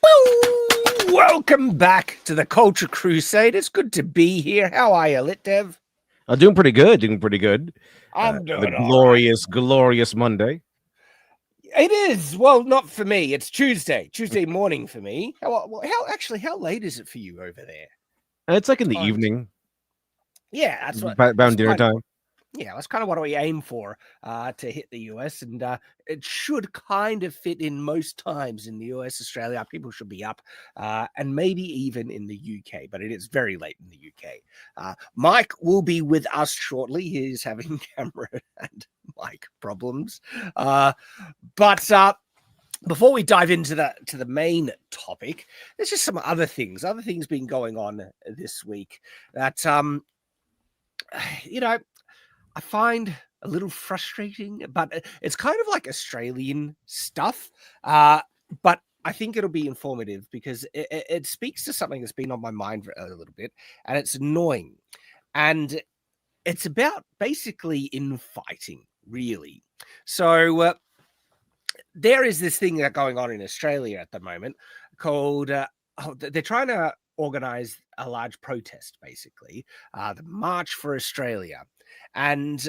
Woo! Welcome back to the Culture Crusade. It's good to be here. How are you, Lit Dev? I'm doing pretty good. I'm doing The all right. glorious Monday. It is. Well, not for me. It's Tuesday morning for me. How late is it for you over there? It's like in the evening. Yeah, that's what. About dinner time. Yeah, that's kind of what we aim for to hit the US, and it should kind of fit in most times in the US, Australia. People should be up, and maybe even in the UK, but it is very late in the UK. Mike will be with us shortly. He's having camera and mic problems, but before we dive into the main topic, there's just some other things been going on this week that I find a little frustrating, but it's kind of like Australian stuff. But I think it'll be informative because it speaks to something that's been on my mind for a little bit, and it's annoying. And it's about basically infighting, really. So there is this thing that's going on in Australia at the moment called, they're trying to organize a large protest, basically, the March for Australia. And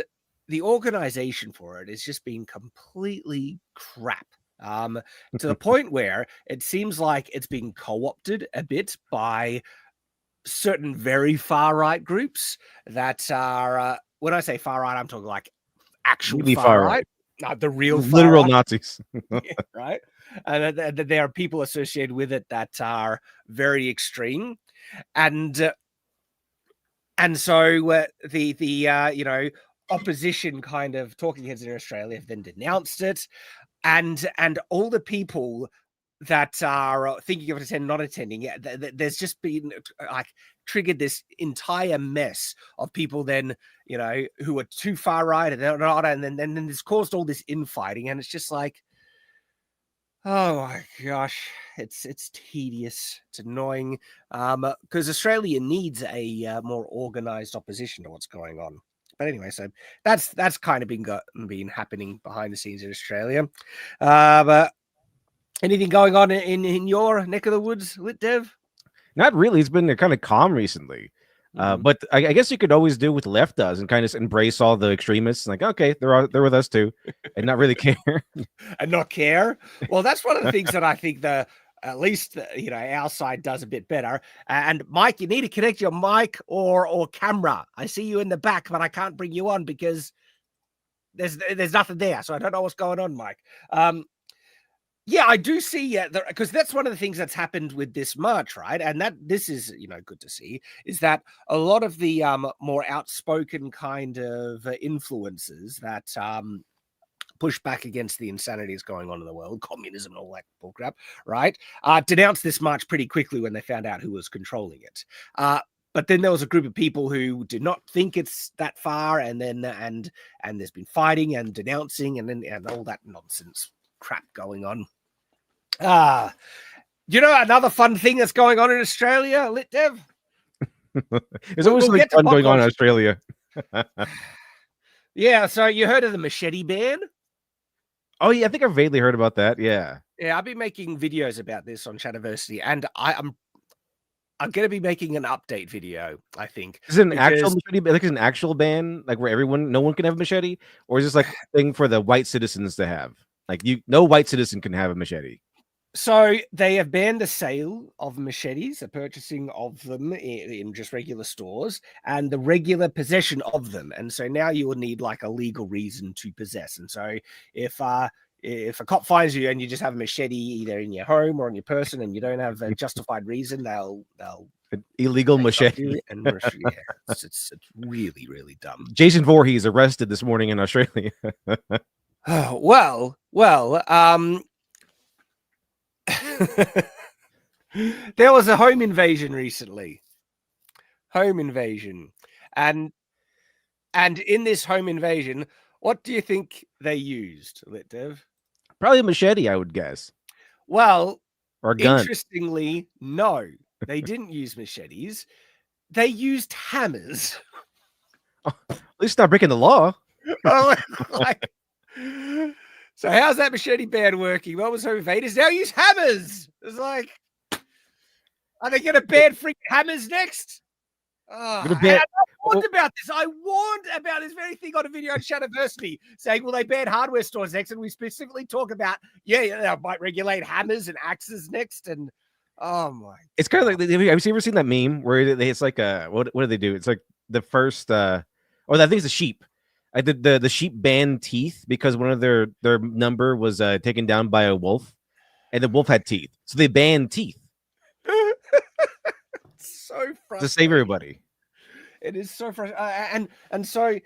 the organization for it is just being completely crap, to the point where it seems like it's being co-opted a bit by certain very far-right groups that are, when I say far-right, I'm talking like actual Really far-right. The real literal far-right. Nazis. Yeah, right? And there are people associated with it that are very extreme. And so the opposition kind of talking heads in Australia have then denounced it, and all the people that are thinking of attending, not attending, there's just been like triggered this entire mess of people then who are too far right and they're not, and then it's caused all this infighting, and it's just like, oh my gosh, it's tedious, it's annoying, because Australia needs a more organized opposition to what's going on. But anyway, so that's kind of been happening behind the scenes in Australia. But anything going on in your neck of the woods, Lit Dev? Not really. It's been kind of calm recently. But I guess you could always do what the left does and kind of embrace all the extremists. Like, okay, they're with us too, and not really care. And not care. Well, that's one of the things that I think at least our side does a bit better. And Mike, you need to connect your mic or camera. I see you in the back, but I can't bring you on because there's nothing there. So I don't know what's going on, Mike. Yeah, I do see, because that's one of the things that's happened with this march, right? And this is, good to see, is that a lot of the more outspoken kind of influencers that push back against the insanities going on in the world, communism and all that bullcrap, right? Denounced this march pretty quickly when they found out who was controlling it. But then there was a group of people who did not think it's that far, and there's been fighting and denouncing and all that nonsense crap going on. Another fun thing that's going on in Australia, Lit Dev? There's always something fun going on in Australia. Yeah, so you heard of the Machete ban? Oh yeah, I think I vaguely heard about that. Yeah, I've been making videos about this on Shadiversity, and I'm going to be making an update video, I think. Is it an actual machete? Like, is it an actual ban, like where no one can have a machete, or is this like a thing for the white citizens to have? Like, no white citizen can have a machete. So they have banned the sale of machetes, the purchasing of them in just regular stores, and the regular possession of them. And so now you will need like a legal reason to possess. And so if a cop finds you and you just have a machete either in your home or on your person, and you don't have a justified reason, they'll an illegal machete. And it's really, really dumb. Jason Voorhees arrested this morning in Australia. Well, there was a home invasion recently. And in this home invasion, what do you think they used, Lit Dev? Probably a machete, I would guess. Well, or a gun. Interestingly, no, they didn't use machetes. They used hammers. At least not breaking the law. So how's that machete ban working? What was home invaders now use hammers? It's like, Are they going to ban freaking hammers next? Oh, ban- I warned about this. I warned about this very thing on a video on Shadiversity saying, will they ban hardware stores next? And we specifically talk about, they might regulate hammers and axes next. And oh my. It's kind of like, have you ever seen that meme where it's like, what do they do? It's like the first, I think it's the sheep. I did the sheep banned teeth because one of their number was taken down by a wolf, and the wolf had teeth. So they banned teeth. So frustrating to save everybody. It is so frustrating, and so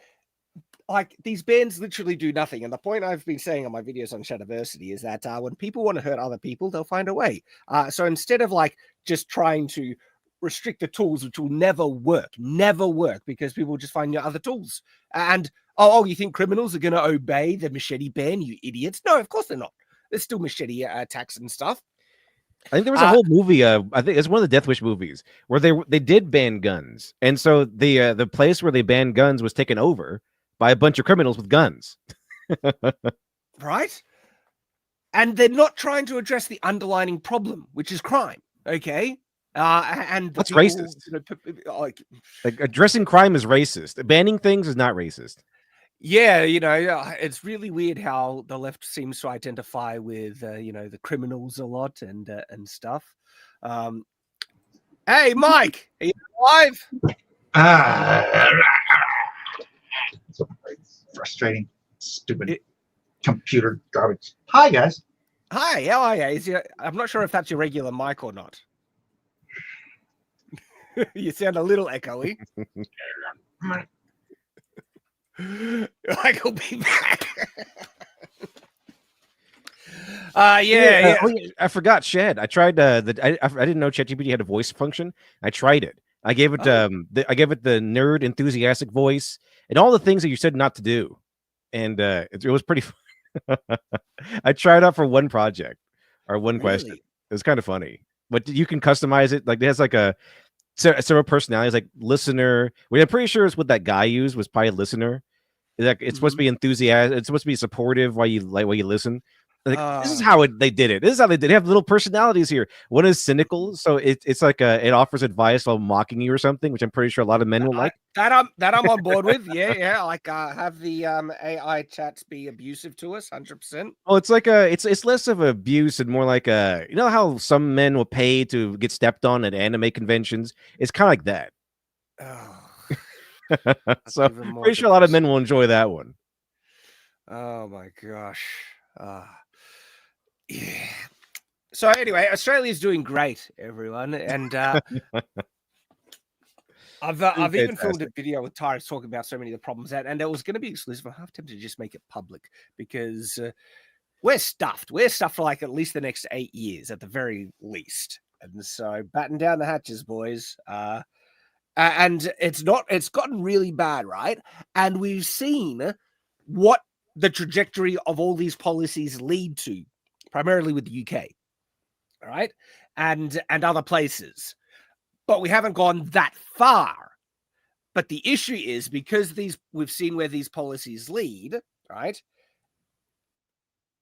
like these bans literally do nothing. And the point I've been saying on my videos on Shadiversity is that when people want to hurt other people, they'll find a way. So instead of like just trying to restrict the tools, which will never work because people just find other tools. And you think criminals are going to obey the machete ban, you idiots? No, of course they're not. There's still machete attacks and stuff. I think there was a whole movie. I think it's one of the Death Wish movies where they did ban guns, and so the place where they banned guns was taken over by a bunch of criminals with guns. Right? And they're not trying to address the underlying problem, which is crime. Okay. And that's racist. Like addressing crime is racist. Banning things is not racist. Yeah, it's really weird how the left seems to identify with, the criminals a lot and stuff. Hey, Mike, are you alive? Frustrating, stupid computer garbage. Hi, guys. Hi, how are you? I'm not sure if that's your regular mic or not. You sound a little echoey. Like, he'll be back. Yeah. Oh, yeah. I forgot Shad. I tried I didn't know ChatGPT had a voice function. I tried it. I gave it the nerd enthusiastic voice and all the things that you said not to do, and it was pretty fun. I tried out for one project or one question. It was kind of funny, but you can customize it. Like it has like several personalities, like listener. Which I'm pretty sure is what that guy used was probably listener. Like it's supposed to be enthusiastic. It's supposed to be supportive while you listen. Like this is how they did it. This is how they did it. They have little personalities here. One is cynical, so it's like it offers advice while mocking you or something, which I'm pretty sure a lot of men will like. That I'm on board with. Yeah. Like have the AI chats be abusive to us, 100%. Well, it's like it's less of abuse and more like you know how some men will pay to get stepped on at anime conventions. It's kind of like that. So I'm pretty sure a lot of men will enjoy that one. Oh my gosh. Yeah. So anyway, Australia's doing great, everyone, and I've even filmed a video with Tyrus talking about so many of the problems and it was going to be exclusive. I'm half tempted to just make it public because we're stuffed. We're stuffed for like at least the next 8 years at the very least, and so batten down the hatches, boys. And it's gotten really bad, right? And we've seen what the trajectory of all these policies lead to, primarily with the UK, all right, and other places. But we haven't gone that far. But the issue is because we've seen where these policies lead, right?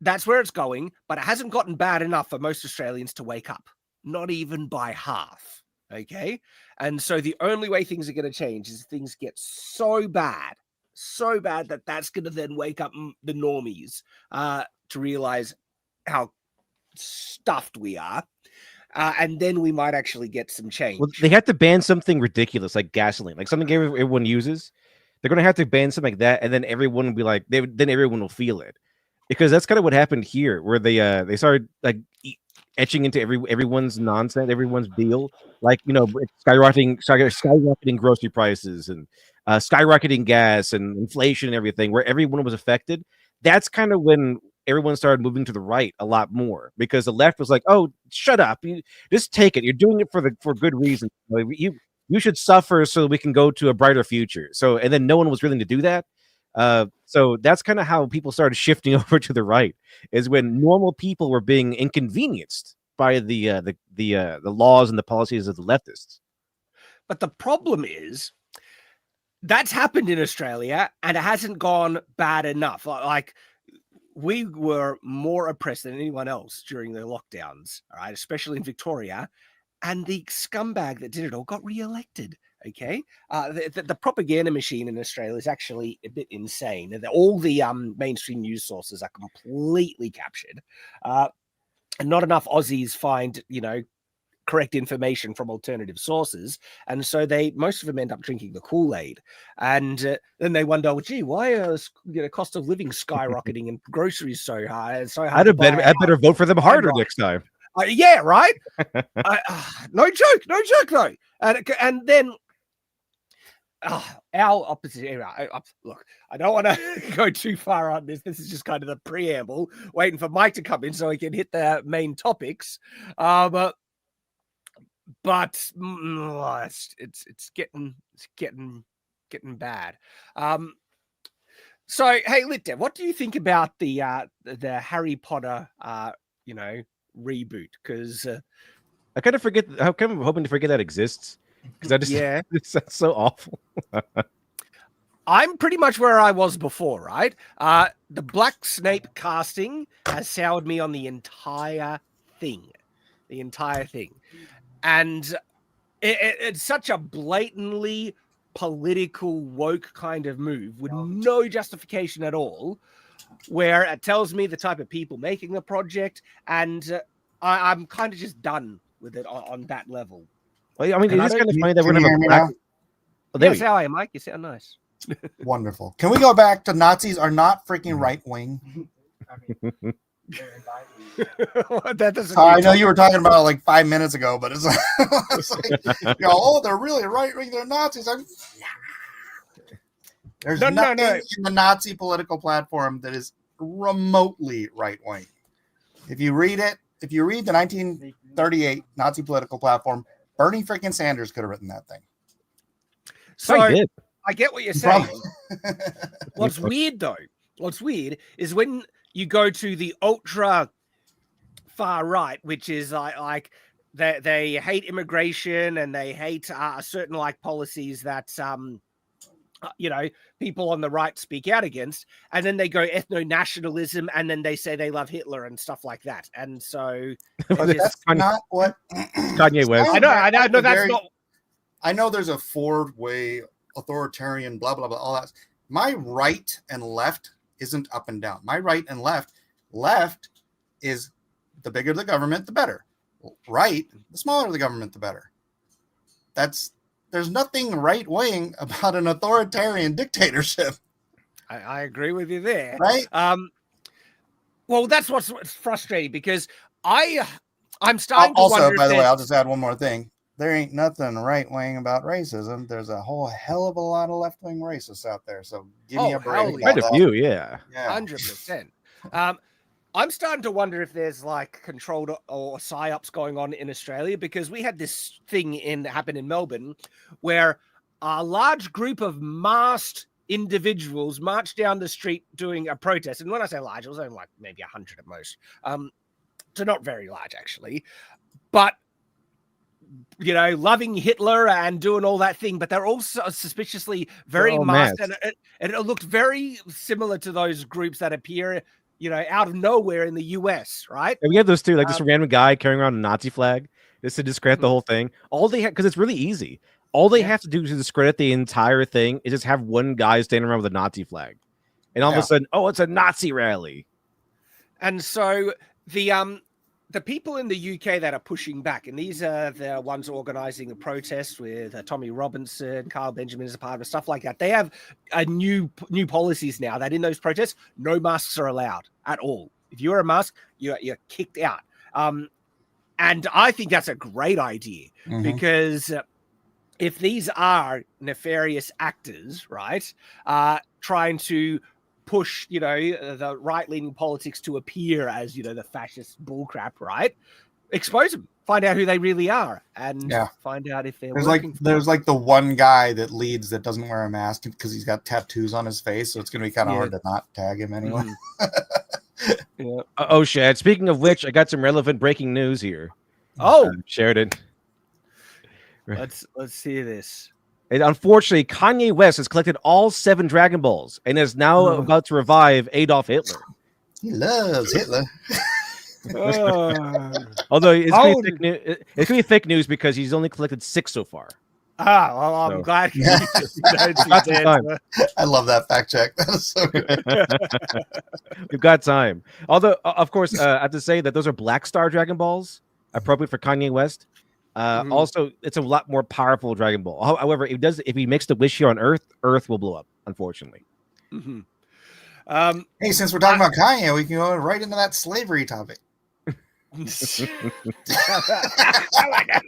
That's where it's going, but it hasn't gotten bad enough for most Australians to wake up, not even by half. Okay. And so the only way things are going to change is things get so bad that that's going to then wake up the normies to realize how stuffed we are. And then we might actually get some change. Well, they have to ban something ridiculous like gasoline, like something everyone uses. They're going to have to ban something like that. And then everyone will be like, then everyone will feel it. Because that's kind of what happened here, where they started like etching into everyone's nonsense, everyone's deal, like skyrocketing grocery prices and skyrocketing gas and inflation and everything, where everyone was affected. That's kind of when everyone started moving to the right a lot more, because the left was like, "Oh, shut up! You just take it. You're doing it for good reason. You should suffer so that we can go to a brighter future." So, and then no one was willing to do that. So that's kind of how people started shifting over to the right, is when normal people were being inconvenienced by the laws and the policies of the leftists. But the problem is that's happened in Australia and it hasn't gone bad enough. Like we were more oppressed than anyone else during the lockdowns, all right, especially in Victoria. and the scumbag that did it all got re-elected. Okay, the propaganda machine in Australia is actually a bit insane. All the mainstream news sources are completely captured, and not enough Aussies find correct information from alternative sources, and so most of them end up drinking the Kool-Aid, and then they wonder, well, gee, why is cost of living skyrocketing and groceries so high? It's so hard. I better vote for them harder next time. Yeah, right. No joke though, and then. Our opposite. Look, I don't want to go too far on this. This is just kind of the preamble, waiting for Mike to come in so he can hit the main topics. But it's getting bad. So hey, Litdev, what do you think about the Harry Potter reboot? Because I kind of forget. I'm kind of hoping to forget that exists. Because I just it's so awful. I'm pretty much where I was before, right? The Black Snape casting has soured me on the entire thing. And it's such a blatantly political woke kind of move with no justification at all, where it tells me the type of people making the project, and I'm kind of just done with it on that level. Well, I mean, it is kind of funny that we're going to have a black... Oh, there how are you, Mike? You sound nice. Wonderful. Can we go back to Nazis are not freaking right wing? That doesn't. I know you were talking about it like 5 minutes ago, but it's like, they're really right wing. They're Nazis. There's nothing in the Nazi political platform that is remotely right wing. If you read the 1938 Nazi political platform, Bernie freaking Sanders could have written that thing. So I get what you're saying. What's weird is when you go to the ultra far right, which is like they hate immigration and they hate certain policies that people on the right speak out against, and then they go ethno-nationalism, and then they say they love Hitler and stuff like that. And so that's not what Kanye West. I know that's not. I know there's a 4-way authoritarian blah blah blah, all that. My right and left isn't up and down. My right and left is the bigger the government, the better. Right, the smaller the government, the better. There's nothing right wing about an authoritarian dictatorship. I agree with you there. Right. Well, that's what's frustrating, because I'm starting to also, wonder. By the way, I'll just add one more thing. There ain't nothing right wing about racism. There's a whole hell of a lot of left wing racists out there. So give me a break. Quite a few, yeah. 100%. I'm starting to wonder if there's controlled or psyops going on in Australia, because we had this thing happen in Melbourne where a large group of masked individuals marched down the street doing a protest. And when I say large, it was only maybe 100 at most. So not very large, actually. But loving Hitler and doing all that thing, but they're also suspiciously very masked, and it looked very similar to those groups that appear, out of nowhere in the US, right? And we have those too, like this random guy carrying around a Nazi flag just to discredit the whole thing. All they have, because it's really easy. All they have to do to discredit the entire thing is just have one guy standing around with a Nazi flag, and all of a sudden, it's a Nazi rally. And so the people in the UK that are pushing back, and these are the ones organizing a protest with Tommy Robinson, Carl Benjamin as a part of it, stuff like that. They have new policies now that in those protests, no masks are allowed at all. If you wear a mask, you're kicked out. And I think that's a great idea, because if these are nefarious actors, right, trying to push, the right-leaning politics to appear as, the fascist bullcrap, right? Expose them, find out who they really are, and find out if they're there's the one guy that leads that doesn't wear a mask because he's got tattoos on his face, so it's going to be kind of hard to not tag him anyway. Oh, Shad, speaking of which, I got some relevant breaking news here. Sheridan. Let's see this. And unfortunately, Kanye West has collected all 7 Dragon Balls and is now about to revive Adolf Hitler. He loves Hitler. Although it's How gonna be fake news, it's gonna be fake news because he's only collected 6 so far. Well, I'm So- glad. Yeah. Got some time. I love that fact check. That was so good. We've got time. Although, of course, I have to say that those are Black Star Dragon Balls, appropriate for Kanye West. Mhm. Also, it's a lot more powerful Dragon Ball. However, if he makes the wish here on Earth, Earth will blow up, unfortunately. Mhm. Hey, since we're talking about Kanye, we can go right into that slavery topic. I like it.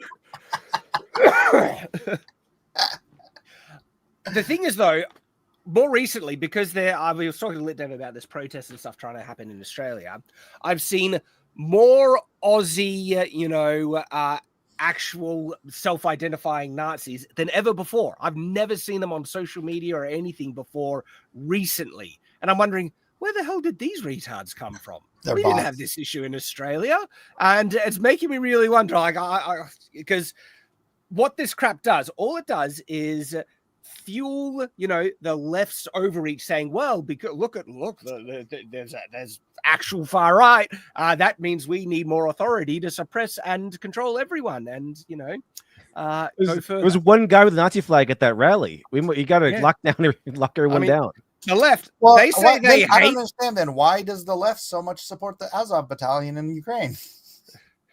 The thing is, though, more recently, because we were talking to Lit Dev about this protest and stuff trying to happen in Australia, I've seen more Aussie, actual self-identifying Nazis than ever before. I've never seen them on social media or anything before recently. And I'm wondering, where the hell did these retards come from? They're We didn't bots. have this issue in Australia. And it's making me really wonder, like, because what this crap does, all it does is fuel, the left's overreach, saying, well, because look, there's actual far right. That means we need more authority to suppress and control everyone. And, go There further. was one guy with a Nazi flag at that rally. You got to Yeah. lock everyone down. The left, Well, they say they I don't hate. understand then. Why does the left so much support the Azov battalion in Ukraine?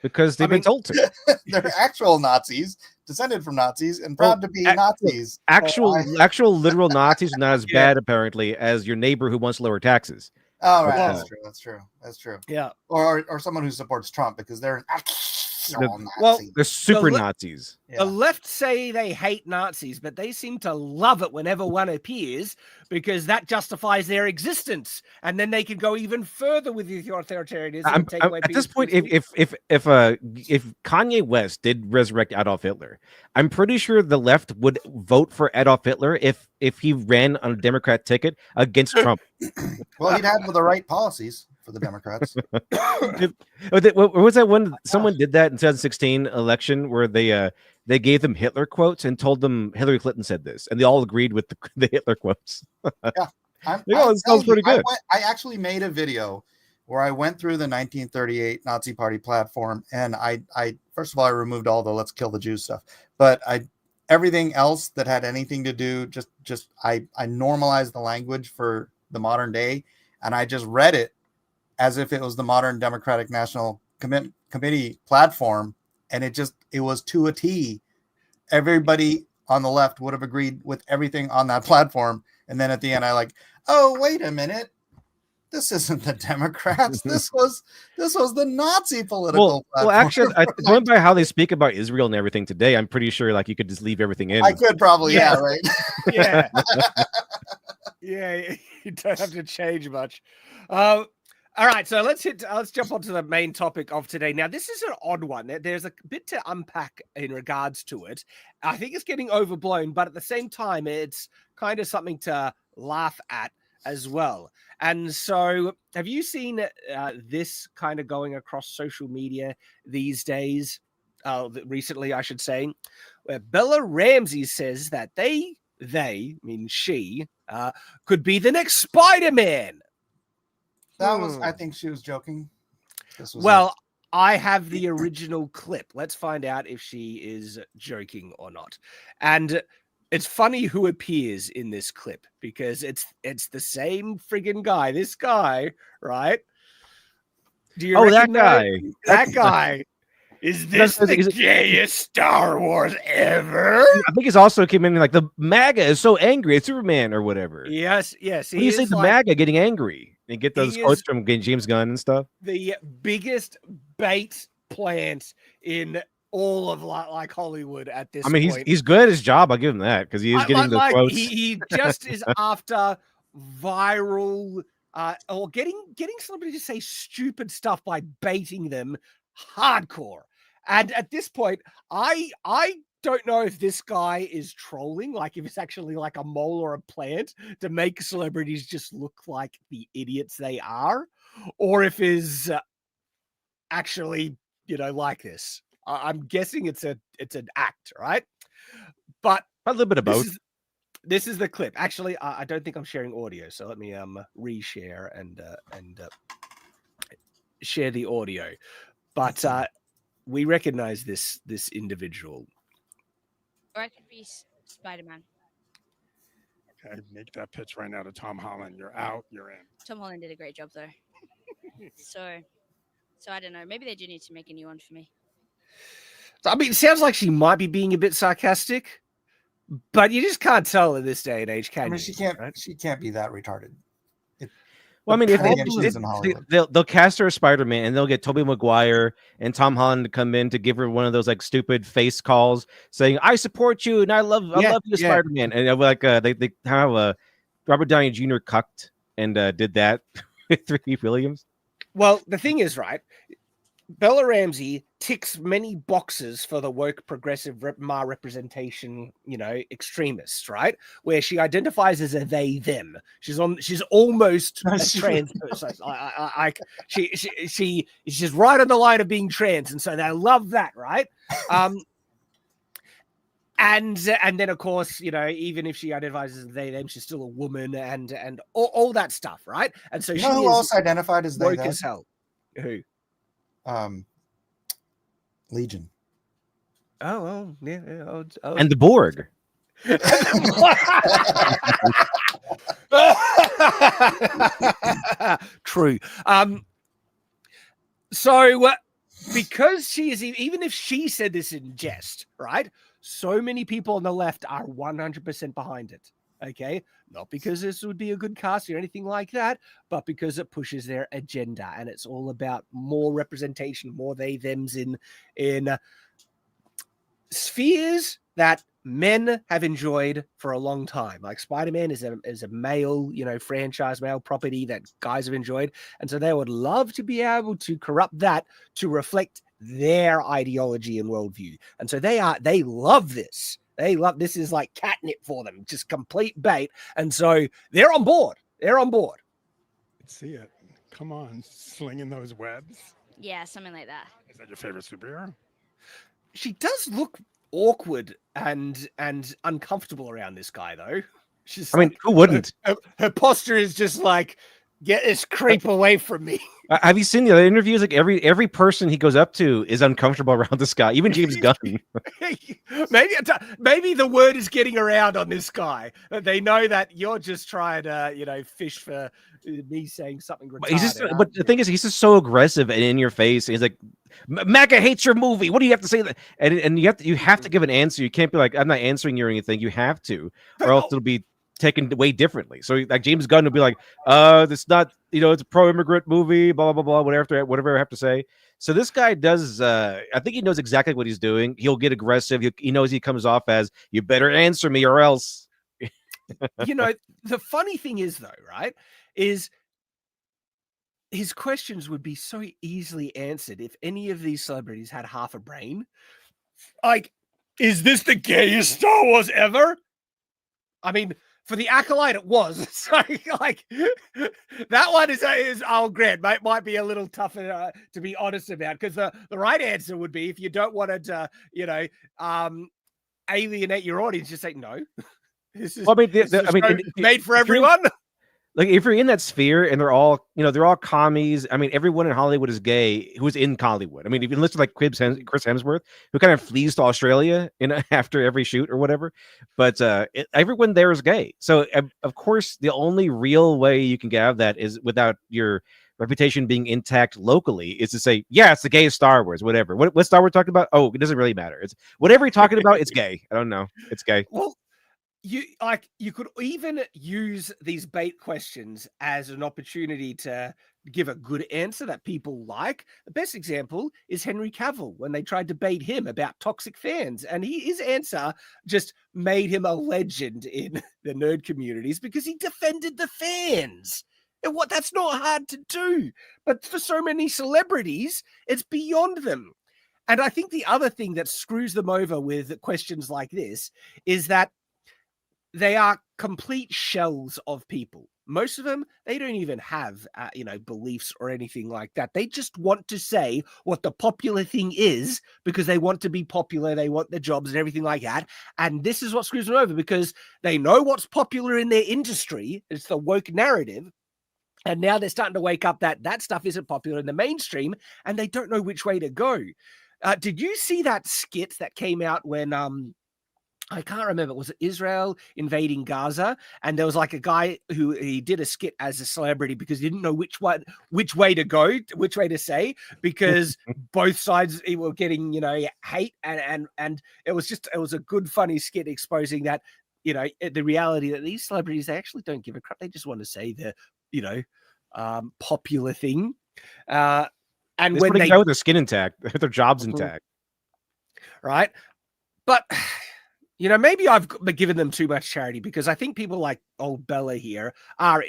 Because they've been told to. They're actual Nazis, descended from Nazis, and proud to be Nazis. Actual literal Nazis are not as Yeah. bad, apparently, as your neighbor who wants lower taxes. Oh, right. Well- That's true. Yeah. Or someone who supports Trump because they're an actual Nazi. Well, They're super le- Nazis. Yeah. The left say they hate Nazis, but they seem to love it whenever one appears because that justifies their existence, and then they can go even further with the authoritarianism. And take away At this point, people's if Kanye West did resurrect Adolf Hitler, I'm pretty sure the left would vote for Adolf Hitler if he ran on a Democrat ticket against Trump. Well, he'd have the right policies for the Democrats. What was that one? Someone did that in 2016 election where they gave them Hitler quotes and told them Hillary Clinton said this, and they all agreed with the Hitler quotes. It sounds pretty good. I actually made a video where I went through the 1938 Nazi Party platform, and I first of all I removed all the "let's kill the Jews" stuff, but everything else that had anything to do I normalized the language for the modern day, and I just read it as if it was the modern Democratic National Committee platform, and it was to a T. Everybody on the left would have agreed with everything on that platform, and then at the end, oh, wait a minute, this isn't the Democrats. This was the Nazi political platform. Well, actually, going by how they speak about Israel and everything today, I'm pretty sure you could just leave everything in. I could probably, Yeah. right. Yeah. Yeah, you don't have to change much. All right, so let's jump onto the main topic of today. Now, this is an odd one. There's a bit to unpack in regards to it. I think it's getting overblown, but at the same time, it's kind of something to laugh at as well. And so, have you seen this kind of going across social media these days? Recently, I should say, where Bella Ramsey says that they mean she, could be the next Spider-Man. I think she was joking. Well, I have the original clip. Let's find out if she is joking or not. And it's funny who appears in this clip because it's the same friggin' guy. This guy, right? Do you that guy? That guy. Is this the gayest Star Wars ever? I think he's also came in the MAGA is so angry at Superman or whatever. Yes. When you say the MAGA getting angry and get those quotes from James Gunn and stuff. The biggest bait plant in all of Hollywood at this point. He's good at his job. I'll give him that because he is getting those quotes. He just is after viral or getting somebody to say stupid stuff by baiting them hardcore. And at this point, I don't know if this guy is trolling, if it's actually a mole or a plant to make celebrities just look like the idiots they are, or if is actually like this. I'm guessing it's an act, right? But a little bit of both. This is the clip. Actually, I don't think I'm sharing audio, so let me reshare and share the audio, but we recognize this individual. Or I could be Spider-Man. Okay, make that pitch right now to Tom Holland. You're out. You're in. Tom Holland did a great job though. So I don't know. Maybe they do need to make a new one for me. I mean, it sounds like she might be being a bit sarcastic, but you just can't tell in this day and age, can I mean, you? she can't. Right? She can't be that retarded. Well, I mean, if she's in Hollywood. they'll cast her as Spider-Man, and they'll get Tobey Maguire and Tom Holland to come in to give her one of those like stupid face calls, saying "I support you" and I love you, Spider-Man. And like they have Robert Downey Jr. cucked and did that with 3D Williams. Well, the thing is, right? Bella Ramsey ticks many boxes for the woke progressive representation, extremists, right? Where she identifies as a they them. She's almost a trans person. She's right on the line of being trans, and so they love that, right? And then of course, even if she identifies as they them, she's still a woman, and all that stuff, right? And so she who is else identified as they woke them? as hell. Who? Legion. Oh, well, yeah. Oh. And the Borg. True. So because she is, even if she said this in jest, right? So many people on the left are 100% behind it. Okay, not because this would be a good cast or anything like that, but because it pushes their agenda, and it's all about more representation, more they thems in spheres that men have enjoyed for a long time. Like Spider-Man is a male, franchise, male property that guys have enjoyed, and so they would love to be able to corrupt that to reflect their ideology and worldview, and so they love this. This is like catnip for them, just complete bait. And so they're on board. Let's see it. Come on, slinging those webs. Yeah, something like that. Is that your favorite superhero? She does look awkward and uncomfortable around this guy, though. Who wouldn't? Her posture is just like, get this creep away from me. Have you seen the other interviews? Like every person he goes up to is uncomfortable around this guy, even James Gunn. Maybe the word is getting around on this guy. They know that you're just trying to, fish for me saying something retarded. But the thing is, he's just so aggressive and in your face. He's like, "MAGA hates your movie. What do you have to say?" And you have to give an answer. You can't be like, "I'm not answering you or anything." You have to, or else it'll be taken way differently. So like James Gunn will be like, it's not, it's a pro-immigrant movie, blah, blah, blah, whatever I have to say. So this guy does, I think he knows exactly what he's doing. He'll get aggressive. He knows he comes off as, you better answer me or else. The funny thing is though, right, is his questions would be so easily answered if any of these celebrities had half a brain. Like, is this the gayest Star Wars ever? I mean, for the Acolyte, it was. So, like, that one is I'll grant, might be a little tougher to be honest about, because the right answer would be, if you don't want to, alienate your audience, just say no. This is, made for everyone. Like, if you're in that sphere and they're all commies. I mean, everyone in Hollywood is gay who's in Hollywood. I mean, if you listen to like Chris Hemsworth, who kind of flees to Australia after every shoot or whatever, but everyone there is gay. So of course, the only real way you can get out of that is without your reputation being intact locally is to say, yeah, it's the gayest Star Wars, whatever. What Star Wars talking about? Oh, it doesn't really matter. It's whatever you're talking about. It's gay. I don't know. It's gay. Well, you could even use these bait questions as an opportunity to give a good answer that people like. The best example is Henry Cavill when they tried to bait him about toxic fans, and his answer just made him a legend in the nerd communities because he defended the fans. And that's not hard to do, but for so many celebrities, it's beyond them. And I think the other thing that screws them over with questions like this is that they are complete shells of people. Most of them, they don't even have, beliefs or anything like that. They just want to say what the popular thing is because they want to be popular. They want the jobs and everything like that. And this is what screws them over because they know what's popular in their industry. It's the woke narrative. And now they're starting to wake up that that stuff isn't popular in the mainstream, and they don't know which way to go. Did you see that skit that came out when I can't remember, was it Israel invading Gaza? And there was like a guy who he did a skit as a celebrity because he didn't know which way to go, which way to say, because both sides were getting, you know, hate, and it was a good funny skit exposing that, you know, the reality that these celebrities, they actually don't give a crap. They just want to say the, you know, popular thing. And It's when putting they out with their skin intact, with their jobs intact. right, but you know, maybe I've given them too much charity, because I think people like old Bella here are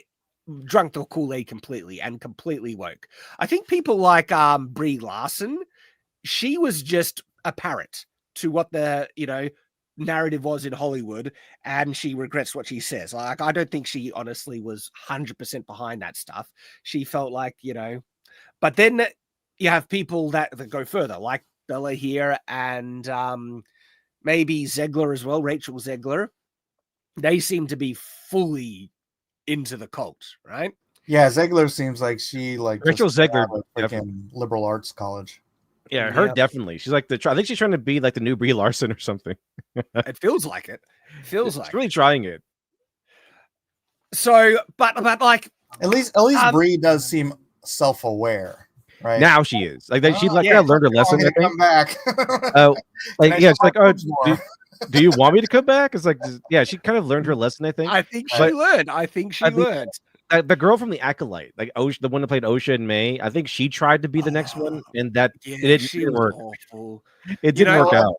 drunk the Kool-Aid completely and completely woke. I think people like Brie Larson, she was just a parrot to what the, you know, narrative was in Hollywood, and she regrets what she says. Like, I don't think she honestly was 100% behind that stuff. She felt like, you know, but then you have people that go further, like Bella here, and maybe Zegler as well, Rachel Zegler. They seem to be fully into the cult, right? Yeah, Zegler seems like she like Rachel just got Zegler, out of freaking liberal arts college. Yeah, her Yep. definitely. She's like I think she's trying to be like the new Brie Larson or something. It feels like it. Feels She's like really it. trying it. So, but like, At least Brie does seem self-aware, right? Now she is like that. She's like yeah. kind of learned her lesson. I think. Come back. Oh, like Can I yeah, it's show like my oh, boobs more? do you want me to come back? It's like yeah, she kind of learned her lesson. I think. I think she But learned. I think she I think- learned. The girl from the Acolyte, like the one that played Osha and May, I think she tried to be the next one, and that Yeah, it she didn't was work. awful. It You didn't know work what? out.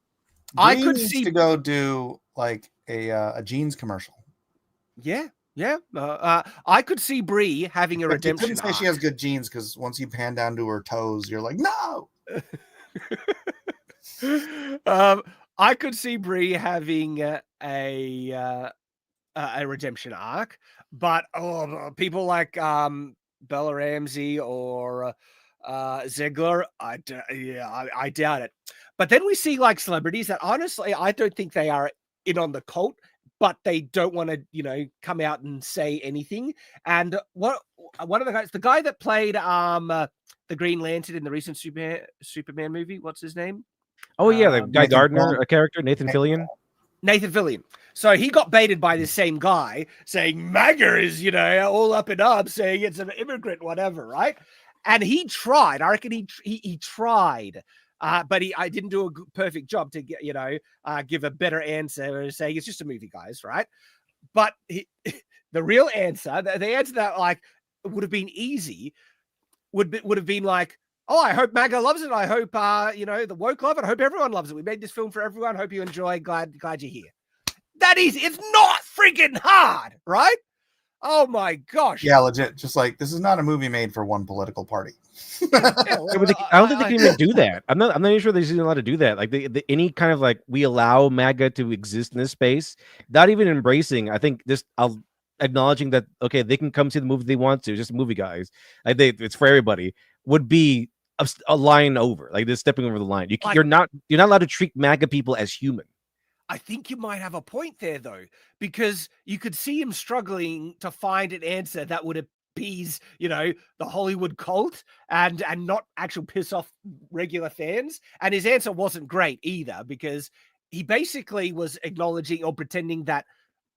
I Brie could needs see to go do like a jeans commercial. Yeah. I could see Brie having a But you redemption couldn't say arc. she has good jeans because once you pan down to her toes, you're like, no. I could see Brie having a redemption arc, but people like Bella Ramsey or Ziegler, I doubt it. But then we see like celebrities that honestly I don't think they are in on the cult, but they don't want to, you know, come out and say anything. And one of the guys, the guy that played the Green Lantern in the recent Superman movie, what's his name? Oh yeah, the Guy Nathan Gardner, Fillion. a character, Nathan Fillion. Nathan Fillion. So he got baited by the same guy saying MAGA is, you know, all up and up, saying it's an immigrant, whatever, right? And he tried. I reckon he tried, but I didn't do a perfect job to get, you know, give a better answer, saying it's just a movie, guys, right? But the real answer, the answer that like would have been easy, would have been like, oh, I hope MAGA loves it. I hope you know, the woke love it. I hope everyone loves it. We made this film for everyone. Hope you enjoy. Glad you're here. That is, it's not freaking hard, right? Oh my gosh. Yeah, legit. Just like this is not a movie made for one political party. Yeah, I don't think they can even do that. I'm not even sure they're even allowed to do that. Like any kind of like we allow MAGA to exist in this space, not even embracing. I think just acknowledging that okay, they can come see the movie they want to, just movie guys. Like it's for everybody. Would be a line over, like they're stepping over the line. You're not allowed to treat MAGA people as human. I think you might have a point there, though, because you could see him struggling to find an answer that would appease, you know, the Hollywood cult and not actually piss off regular fans. And his answer wasn't great either, because he basically was acknowledging or pretending that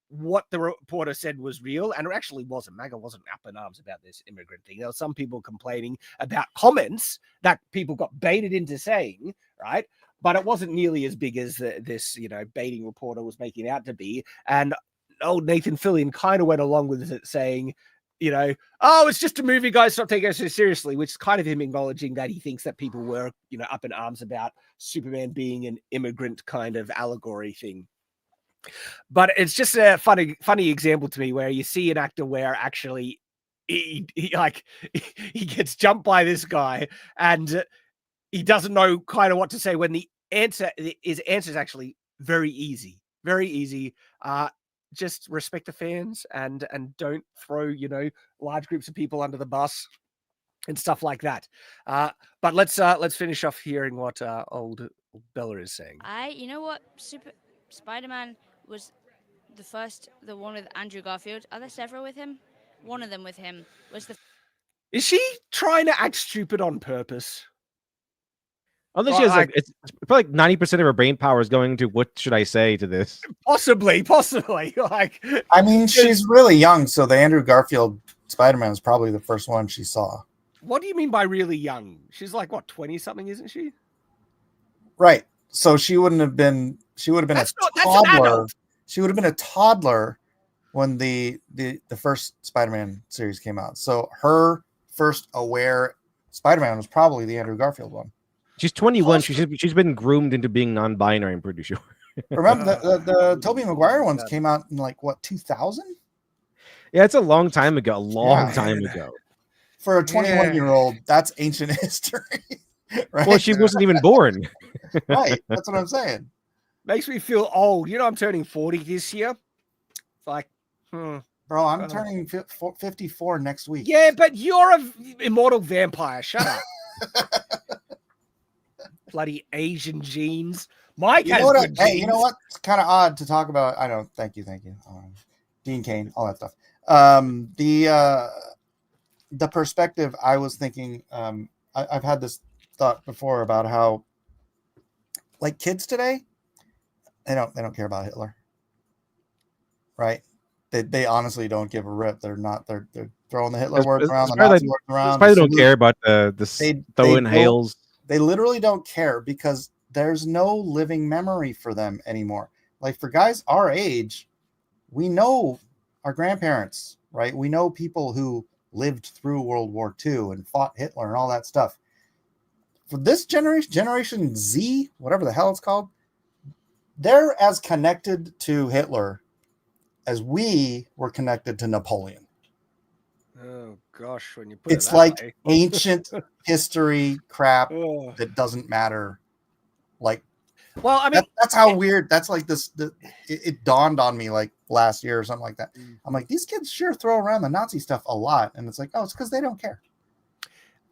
what the reporter said was real, and it actually wasn't. MAGA wasn't up in arms about this immigrant thing. There were some people complaining about comments that people got baited into saying, right? But it wasn't nearly as big as this, you know, baiting reporter was making out to be. And old Nathan Fillion kind of went along with it, saying, you know, oh, it's just a movie, guys, stop taking it so seriously, which is kind of him acknowledging that he thinks that people were, you know, up in arms about Superman being an immigrant kind of allegory thing. But it's just a funny example to me where you see an actor where actually he gets jumped by this guy and he doesn't know kind of what to say when the answer is actually very easy. Just respect the fans and don't throw, you know, large groups of people under the bus and stuff like that. But let's finish off hearing what old Bella is saying. You know what? Spider-Man was the one with Andrew Garfield. Are there several with him? One of them with him was the Is she trying to act stupid on purpose? Although she has like it's probably like 90% of her brain power is going into what should I say to this? Possibly. Like, I mean, she's really young, so the Andrew Garfield Spider-Man is probably the first one she saw. what do you mean by really young? She's like what, 20 something, isn't she? Right. So she would have been That's a an toddler. adult. She would have been a toddler when the first Spider-Man series came out. So her first aware Spider-Man was probably the Andrew Garfield one. She's 21. She's been groomed into being non-binary, I'm pretty sure. Remember the Tobey Maguire ones came out in like what, 2000? Yeah, it's a long time ago. A long time ago. For a 21-year-old, that's ancient history. Right? Well, she wasn't even born. Right. That's what I'm saying. Makes me feel old. You know, I'm turning 40 this year. It's like, Bro, I'm turning 54 next week. yeah, but you're a immortal vampire. Shut up. Bloody Asian genes. Mike has good genes. Hey, you know what? It's kind of odd to talk about. I know. Thank you. Dean Cain, all that stuff. The perspective I was thinking, I've had this thought before about how, like, kids today, they don't care about Hitler, right? They honestly don't give a rip. They're throwing the Hitler words around, the Nazi words around. Probably don't care about the throwing hails. They literally don't care because there's no living memory for them anymore. Like for guys our age, we know our grandparents, right? We know people who lived through World War II and fought Hitler and all that stuff. For this Generation Z, whatever the hell it's called, they're as connected to Hitler as we were connected to Napoleon. Oh gosh, when you put It's like ancient history crap that doesn't matter. Like, well, I mean, that's how weird. That's like this. It dawned on me like last year or something like that. I'm like, these kids sure throw around the Nazi stuff a lot, and it's like, oh, it's because they don't care.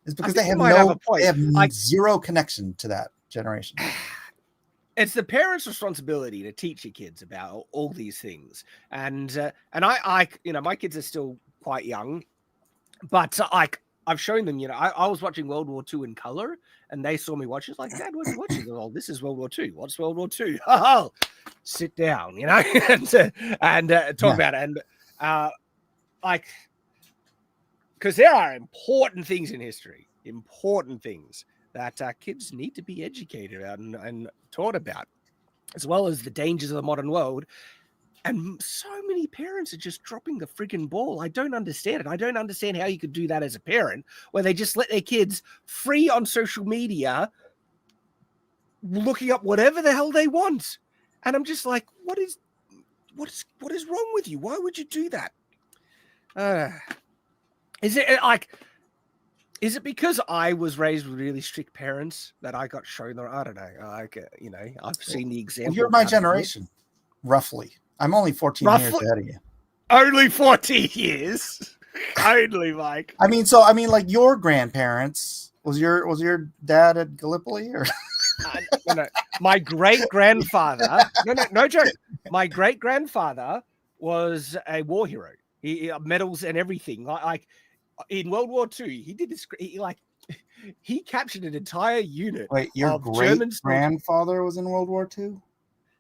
It's because they have zero connection to that generation. It's the parents' responsibility to teach your kids about all these things, and I you know, my kids are still quite young, but I've shown them, you know, I was watching World War II in color, and they saw me watching. It's like, Dad, what are you watching? Oh, this is World War II. What's World War II? Oh, sit down, you know, and talk about it, and like, because there are important things in history, important things that kids need to be educated about and taught about, as well as the dangers of the modern world. And so many parents are just dropping the friggin' ball. I don't understand it. I don't understand how you could do that as a parent, where they just let their kids free on social media, looking up whatever the hell they want. And I'm just like, what is wrong with you? Why would you do that? Is it because I was raised with really strict parents that I got shown? I don't know. You know, I've seen the example. Well, you're my generation, roughly. I'm only 14 years ahead of you. Only 14 years. Only, Mike. I mean, like your grandparents. Was your dad at Gallipoli or? No. My great grandfather. No joke. My great grandfather was a war hero. He medals and everything. Like in World War II, he did this. He captured an entire unit. Wait, your great grandfather was in World War II?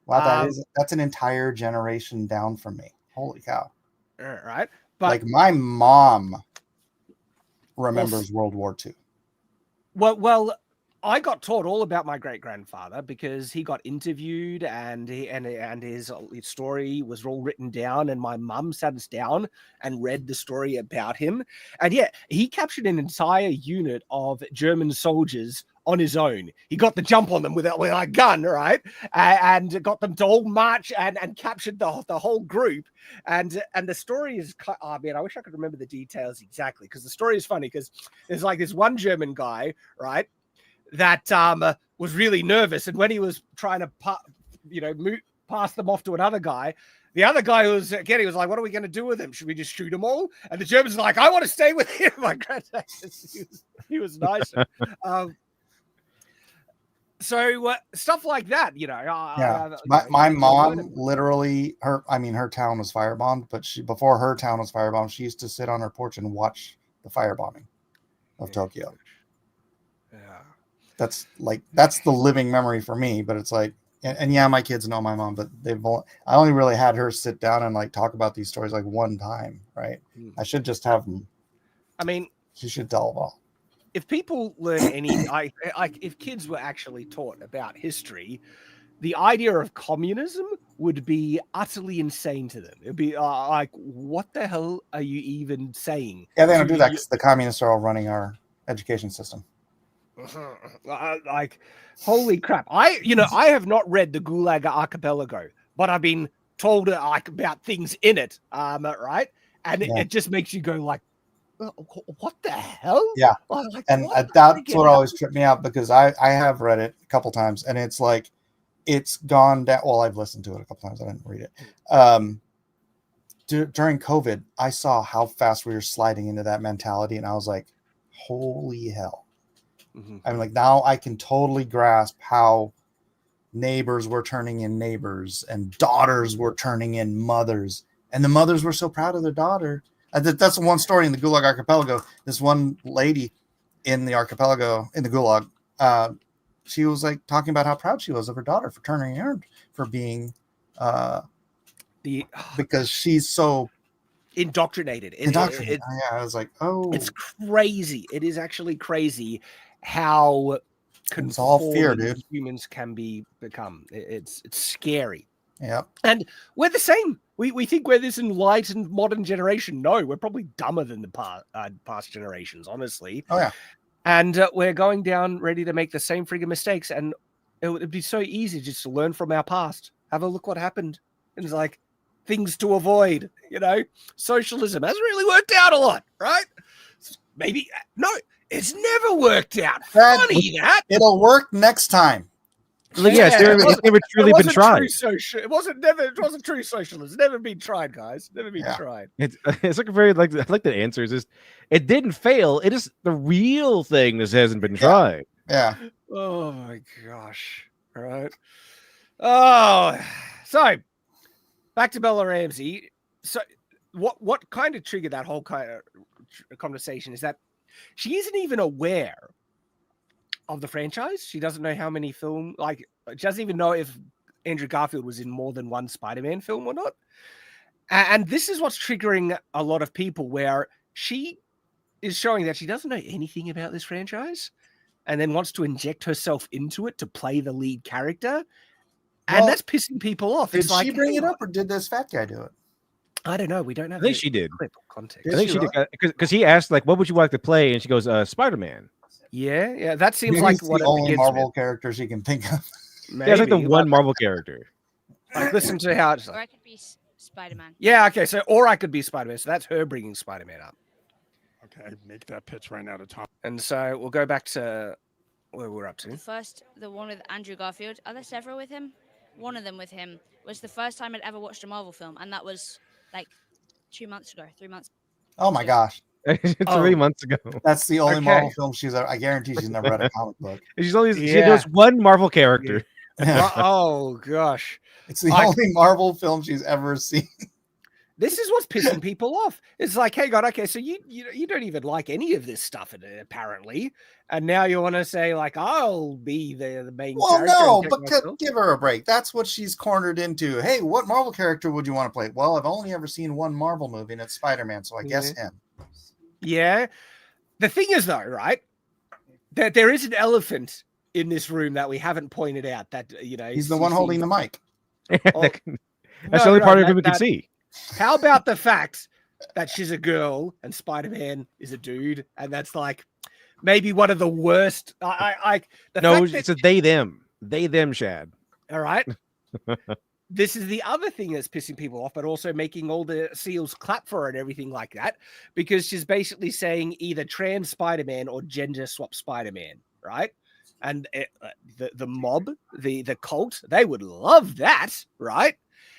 Wow, that's an entire generation down from me. Holy cow! Right, but like my mom remembers World War II. Well, I got taught all about my great grandfather because he got interviewed and his story was all written down, and my mum sat us down and read the story about him. And yeah, he captured an entire unit of German soldiers on his own. He got the jump on them with a gun, right? And got them to all march and captured the whole group. And the story is, I mean, I wish I could remember the details exactly, because the story is funny, because there's like this one German guy, right, that was really nervous, and when he was trying to pass them off to another guy, the other guy he was like, what are we going to do with him? Should we just shoot them all? And the German's like, I want to stay with him. My granddad, he was nice. So stuff like that, you know. My mom literally, her town was firebombed, but before her town was firebombed, she used to sit on her porch and watch the firebombing. of Tokyo. Yeah. That's the living memory for me. But it's like, and yeah, my kids know my mom, but I only really had her sit down and like talk about these stories like one time, right? I should just have them. I mean, she should tell them all. If people learn any, if kids were actually taught about history, the idea of communism would be utterly insane to them. It'd be like, what the hell are you even saying? Yeah, they don't do that because the communists are all running our education system. Like, holy crap! I have not read the Gulag Archipelago, but I've been told like about things in it, right? And it just makes you go like, what the hell? Yeah, like, and that's what always tripped me out, because I have read it a couple times, and it's like it's gone down. Well, I've listened to it a couple times. I didn't read it. During COVID, I saw how fast we were sliding into that mentality, and I was like, holy hell. I'm like, now I can totally grasp how neighbors were turning in neighbors and daughters were turning in mothers, and the mothers were so proud of their daughter. That's one story in the Gulag Archipelago. This one lady in the archipelago, in the Gulag, she was like talking about how proud she was of her daughter for turning in her, for being because she's so indoctrinated. Yeah, I was like, oh, it's crazy. It is actually crazy how it's all fear, dude. Humans can become. It's scary. Yeah, and we're the same. We think we're this enlightened modern generation. No, we're probably dumber than the past generations, honestly. Oh yeah, and we're going down ready to make the same friggin' mistakes. And it would be so easy just to learn from our past. Have a look what happened. And it's like things to avoid. Socialism hasn't really worked out a lot, right? Maybe no, it's never worked out. Funny that it'll work next time. It's never truly been tried. It wasn't true socialism. It's never been tried, guys. Never been tried. It's like a very I like the answer is just it didn't fail. It is the real thing that hasn't been tried. Yeah. Oh my gosh. All right. Oh, so back to Bella Ramsey. So what kind of triggered that whole kind of conversation is that she isn't even aware of the franchise. She doesn't know how many she doesn't even know if Andrew Garfield was in more than one Spider-Man film or not. And this is what's triggering a lot of people, where she is showing that she doesn't know anything about this franchise and then wants to inject herself into it to play the lead character. And that's pissing people off. Did she bring it up, or did this fat guy do it? I don't know. We don't have. I think she did. Clip context. I think she did, because he asked what would you like to play, and she goes Spider-Man. Yeah, that seems Maybe like it's the only Marvel character she can think of. Maybe. Yeah, it's like the one Marvel character. Listen to how it's or I could be Spider-Man. Yeah, okay, or I could be Spider-Man. So that's her bringing Spider-Man up. Okay, make that pitch right now to Tom. And so we'll go back to where we're up to. The one with Andrew Garfield. Are there several with him? One of them with him was the first time I'd ever watched a Marvel film, and that was like 3 months ago. Oh my gosh. 3 months ago. That's the only Marvel film she's ever. I guarantee she's never read a comic book. She knows one Marvel character. Yeah. Oh gosh, it's the only Marvel film she's ever seen. This is what's pissing people off. It's like, hey God, okay, so you don't even like any of this stuff apparently, and now you want to say like I'll be the main. Well, no, but give her a break. That's what she's cornered into. Hey, what Marvel character would you want to play? Well, I've only ever seen one Marvel movie, and it's Spider-Man, so I guess him. Yeah. The thing is, though, right, that there is an elephant in this room that we haven't pointed out. That he's the one holding the mic. That's the only part of him we can see. How about the fact that she's a girl and Spider-Man is a dude, and that's like maybe one of the worst. It's a they them Shad. All right. This is the other thing that's pissing people off, but also making all the SEALs clap for her and everything like that, because she's basically saying either trans Spider-Man or gender swap Spider-Man, right? And the mob, the cult, they would love that, right?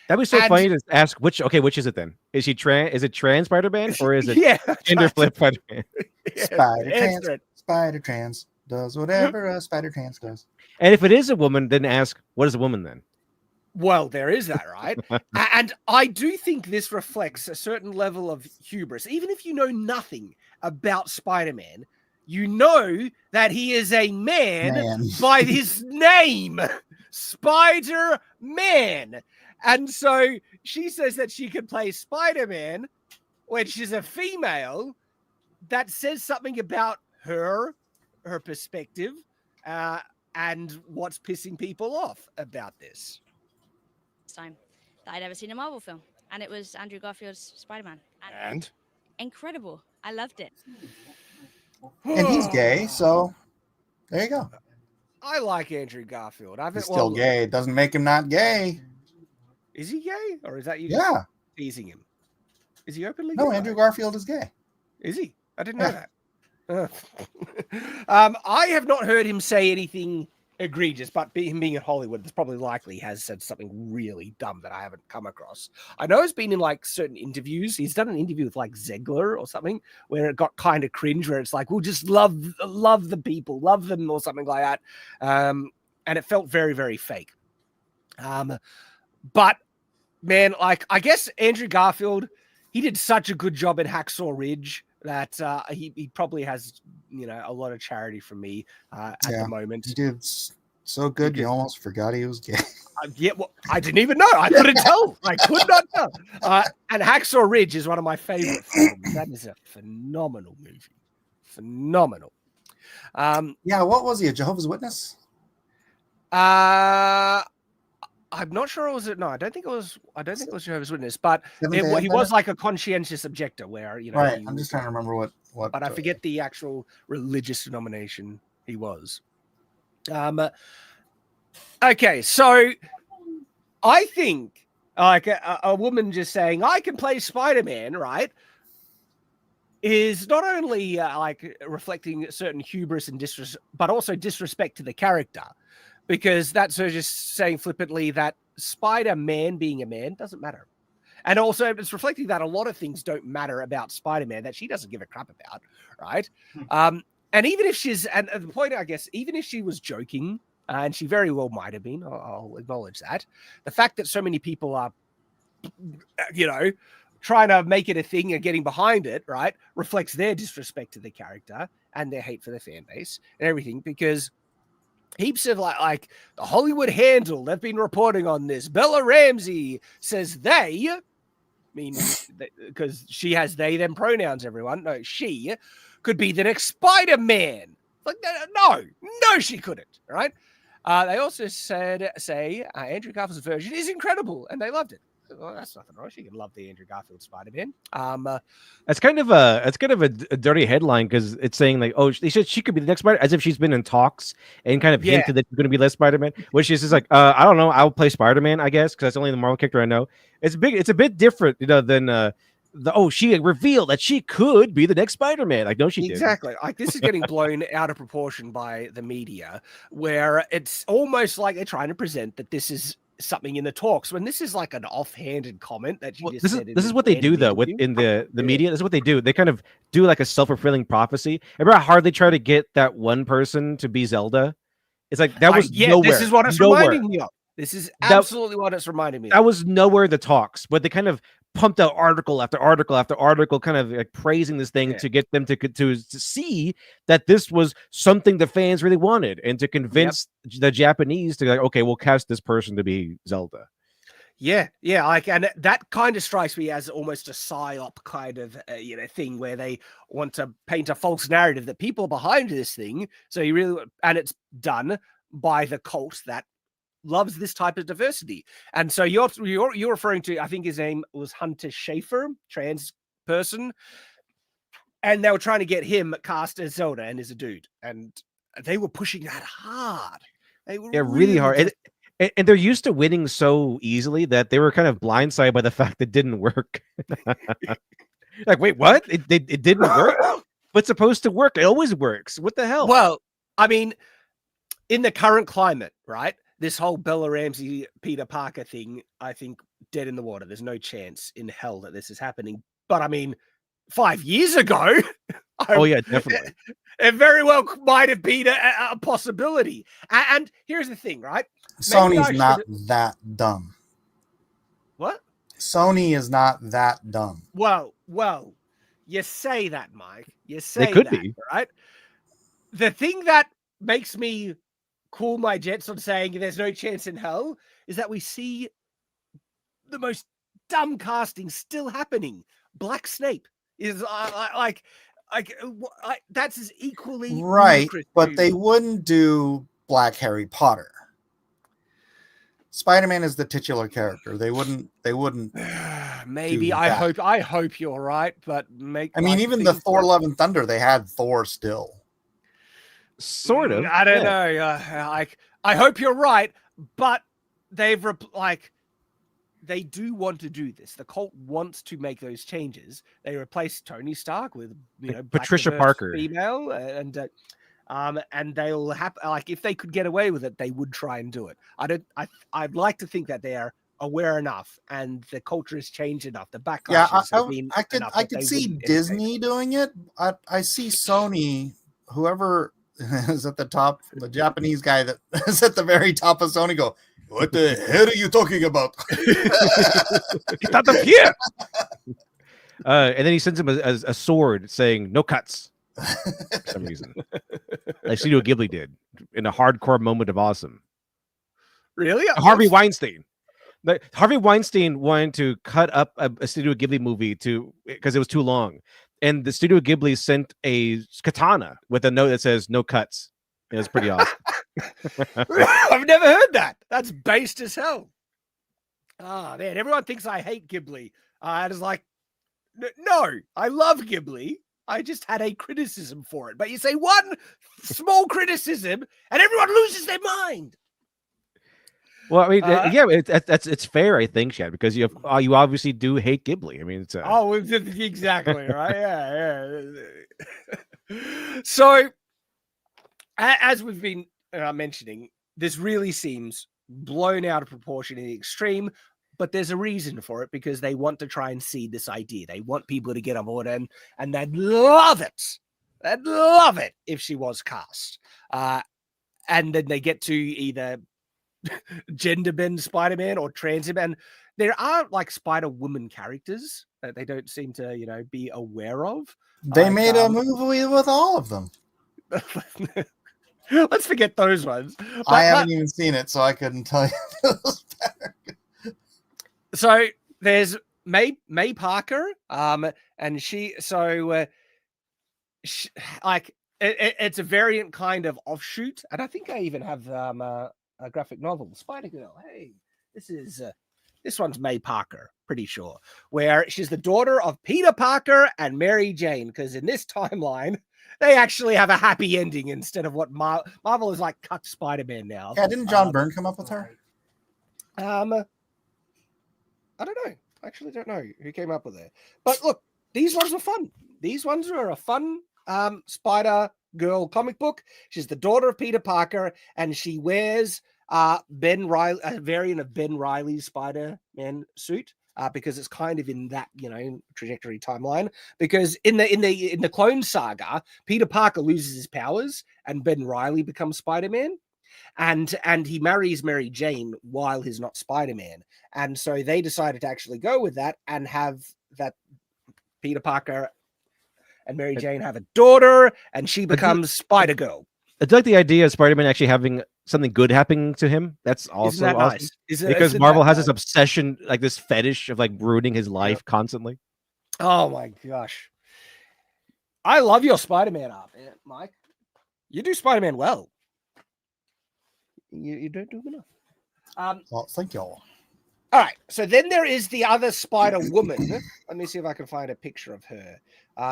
That'd be so funny to ask which is it then? Is she trans? Is it trans Spider-Man or is it gender flip Spider-Man? Spider trans does whatever a spider trans does. And if it is a woman, then ask what is a woman then? Well, there is that, right? And I do think this reflects a certain level of hubris. Even if you know nothing about Spider-Man, you know that he is a man. By his name, Spider-Man. And so she says that she could play Spider-Man, which is a female. That says something about her perspective, and what's pissing people off about this. Time that I'd ever seen a Marvel film, and it was Andrew Garfield's Spider-Man. And Incredible. I loved it. And he's gay, so there you go. I like Andrew Garfield. He's still gay. It doesn't make him not gay. Is he gay, or is that you? Yeah. Just teasing him? Is he openly? No, gay? Andrew Garfield is gay. Is he? I didn't know that. I have not heard him say anything egregious, but him being in Hollywood, it's probably likely has said something really dumb that I haven't come across. I know he's been in like certain interviews. He's done an interview with like Zegler or something where it got kind of cringe, where it's like, we'll just love the people, love them, or something like that. And it felt very, very fake. But man, like, I guess Andrew Garfield, he did such a good job at Hacksaw Ridge that he probably has, a lot of charity from me at the moment. He did so good, you almost forgot he was gay. Yeah, well, I didn't even know. I couldn't tell. I could not tell. And Hacksaw Ridge is one of my favorite films. That is a phenomenal movie. Phenomenal. Yeah, what was he, a Jehovah's Witness? I'm not sure it was. No, I don't think it was Jehovah's Witness, but Seventh-day he was like a conscientious objector, where Right. I'm just trying to remember what. But I forget the actual religious denomination he was. Okay, so I think like a woman just saying I can play Spider-Man, right, is not only like reflecting certain hubris and but also disrespect to the character. Because that's her just saying flippantly that Spider-Man being a man doesn't matter. And also it's reflecting that a lot of things don't matter about Spider-Man that she doesn't give a crap about, right? And even if and the point, I guess, even if she was joking, and she very well might have been, I'll acknowledge that, the fact that so many people are, trying to make it a thing and getting behind it, right, reflects their disrespect to the character and their hate for the fan base and everything, because heaps of like the Hollywood Handle, they've been reporting on this. Bella Ramsey says they, because she has they, them pronouns, everyone. No, she could be the next Spider-Man. Like, no, she couldn't, right? They also say Andrew Garfield's version is incredible, and they loved it. Well, that's nothing wrong. She can love the Andrew Garfield Spider-Man. That's kind of a dirty headline, because it's saying like, oh, she could be the next Spider, as if she's been in talks and kind of hinted that she's going to be less Spider-Man. Which is just like, I don't know, I'll play Spider-Man, I guess, because that's only the Marvel character I know. It's a bit different, than she revealed that she could be the next Spider-Man. Like, no, she didn't. Exactly. Like, this is getting blown out of proportion by the media, where it's almost like they're trying to present that this is something in the talks, when this is like an offhanded comment that you just said. This is what they do though in the media. This is what they do. They kind of do like a self-fulfilling prophecy. Remember how hard they try to get that one person to be Zelda? It's like that was nowhere. This is what it's reminding me of. This is absolutely what it's reminding me of. That was nowhere the talks, but they kind of pumped out article after article after article, kind of like praising this thing to get them to see that this was something the fans really wanted, and to convince the Japanese to like, okay, we'll cast this person to be Zelda. Yeah, like, and that kind of strikes me as almost a psyop kind of thing, where they want to paint a false narrative that people are behind this thing. So and it's done by the cult that loves this type of diversity. And so you're referring to, I think his name was Hunter Schafer, trans person, and they were trying to get him cast as Zelda and as a dude, and they were pushing that hard. They were really hard. And they're used to winning so easily that they were kind of blindsided by the fact that it didn't work. Like, wait, what? It didn't work? But it's supposed to work. It always works. What the hell? Well, I mean, in the current climate, right? This whole Bella Ramsey, Peter Parker thing, I think, dead in the water. There's no chance in hell that this is happening. But I mean, 5 years ago, definitely, it very well might have been a possibility. And here's the thing, right? Sony's not that dumb. What? Sony is not that dumb. Well, you say that, Mike. You say they could that, be, right? the thing that makes me cool my jets on saying there's no chance in hell is that we see the most dumb casting still happening. Black Snape is that's as equally Right, ludicrous but to- they wouldn't do Black Harry Potter. Spider-Man is the titular character. They wouldn't. Maybe do I that. hope you're right, but I mean, even the Thor: Love and Thunder, they had Thor still. Sort of. I don't yeah. know. I hope you're right, but they've they do want to do this. The cult wants to make those changes. They replaced Tony Stark with Patricia black diverse Parker, female, and they'll have if they could get away with it, they would try and do it. I'd like to think that they are aware enough, and the culture has changed enough. The backlash I could see Disney doing it. I see Sony, whoever is at the top, the Japanese guy that is at the very top of Sony, go, what the hell are you talking about? Get out of here! And then he sends him a sword saying "no cuts" for some reason, like Studio Ghibli did in a hardcore moment of awesome. Really, Harvey Weinstein. Harvey Weinstein wanted to cut up a Studio Ghibli movie because it was too long, and the Studio Ghibli sent a katana with a note that says "no cuts." It was pretty awesome. I've never heard that. That's based as hell. Ah, man, everyone thinks I hate Ghibli. I was like, no, I love Ghibli. I just had a criticism for it. But you say one small criticism, and everyone loses their mind. Well, I mean, yeah, it's fair, I think, Shad, because you obviously do hate Ghibli. I mean, it's exactly right. Yeah. So, as we've been mentioning, this really seems blown out of proportion in the extreme, but there's a reason for it, because they want to try and seed this idea. They want people to get on board, and they'd love it. They'd love it if she was cast. And then they get to either gender bend Spider-Man or trans him, and there are Spider-Woman characters that they don't seem to be aware of. They made a movie with all of them. Let's forget those ones. I haven't even seen it, so I couldn't tell you if it was better. So there's May Parker, and it's a variant kind of offshoot, and I think I even have a graphic novel, Spider-Girl. Hey, this one's May Parker, pretty sure, where she's the daughter of Peter Parker and Mary Jane, because in this timeline, they actually have a happy ending instead of what Marvel is cut Spider-Man now. Yeah, didn't John Byrne come up with her? I don't know. I actually don't know who came up with it. But look, these ones were fun. These ones are a fun Spider-Girl comic book. She's the daughter of Peter Parker, and she wears Ben Riley, a variant of Ben Riley's Spider-Man suit. Because it's kind of in that trajectory timeline. Because in the Clone Saga, Peter Parker loses his powers and Ben Riley becomes Spider-Man, and he marries Mary Jane while he's not Spider-Man, and so they decided to actually go with that and have that Peter Parker and Mary Jane have a daughter, and she becomes Spider-Girl. I like the idea of Spider-Man actually having something good happening to him. That's also awesome. Nice? Because Marvel has this obsession, this fetish of ruining his life constantly. Oh my gosh. I love your Spider-Man art, Mike. You do Spider-Man well. You don't do enough. Well, thank you all. All right. So then there is the other Spider-Woman. Let me see if I can find a picture of her.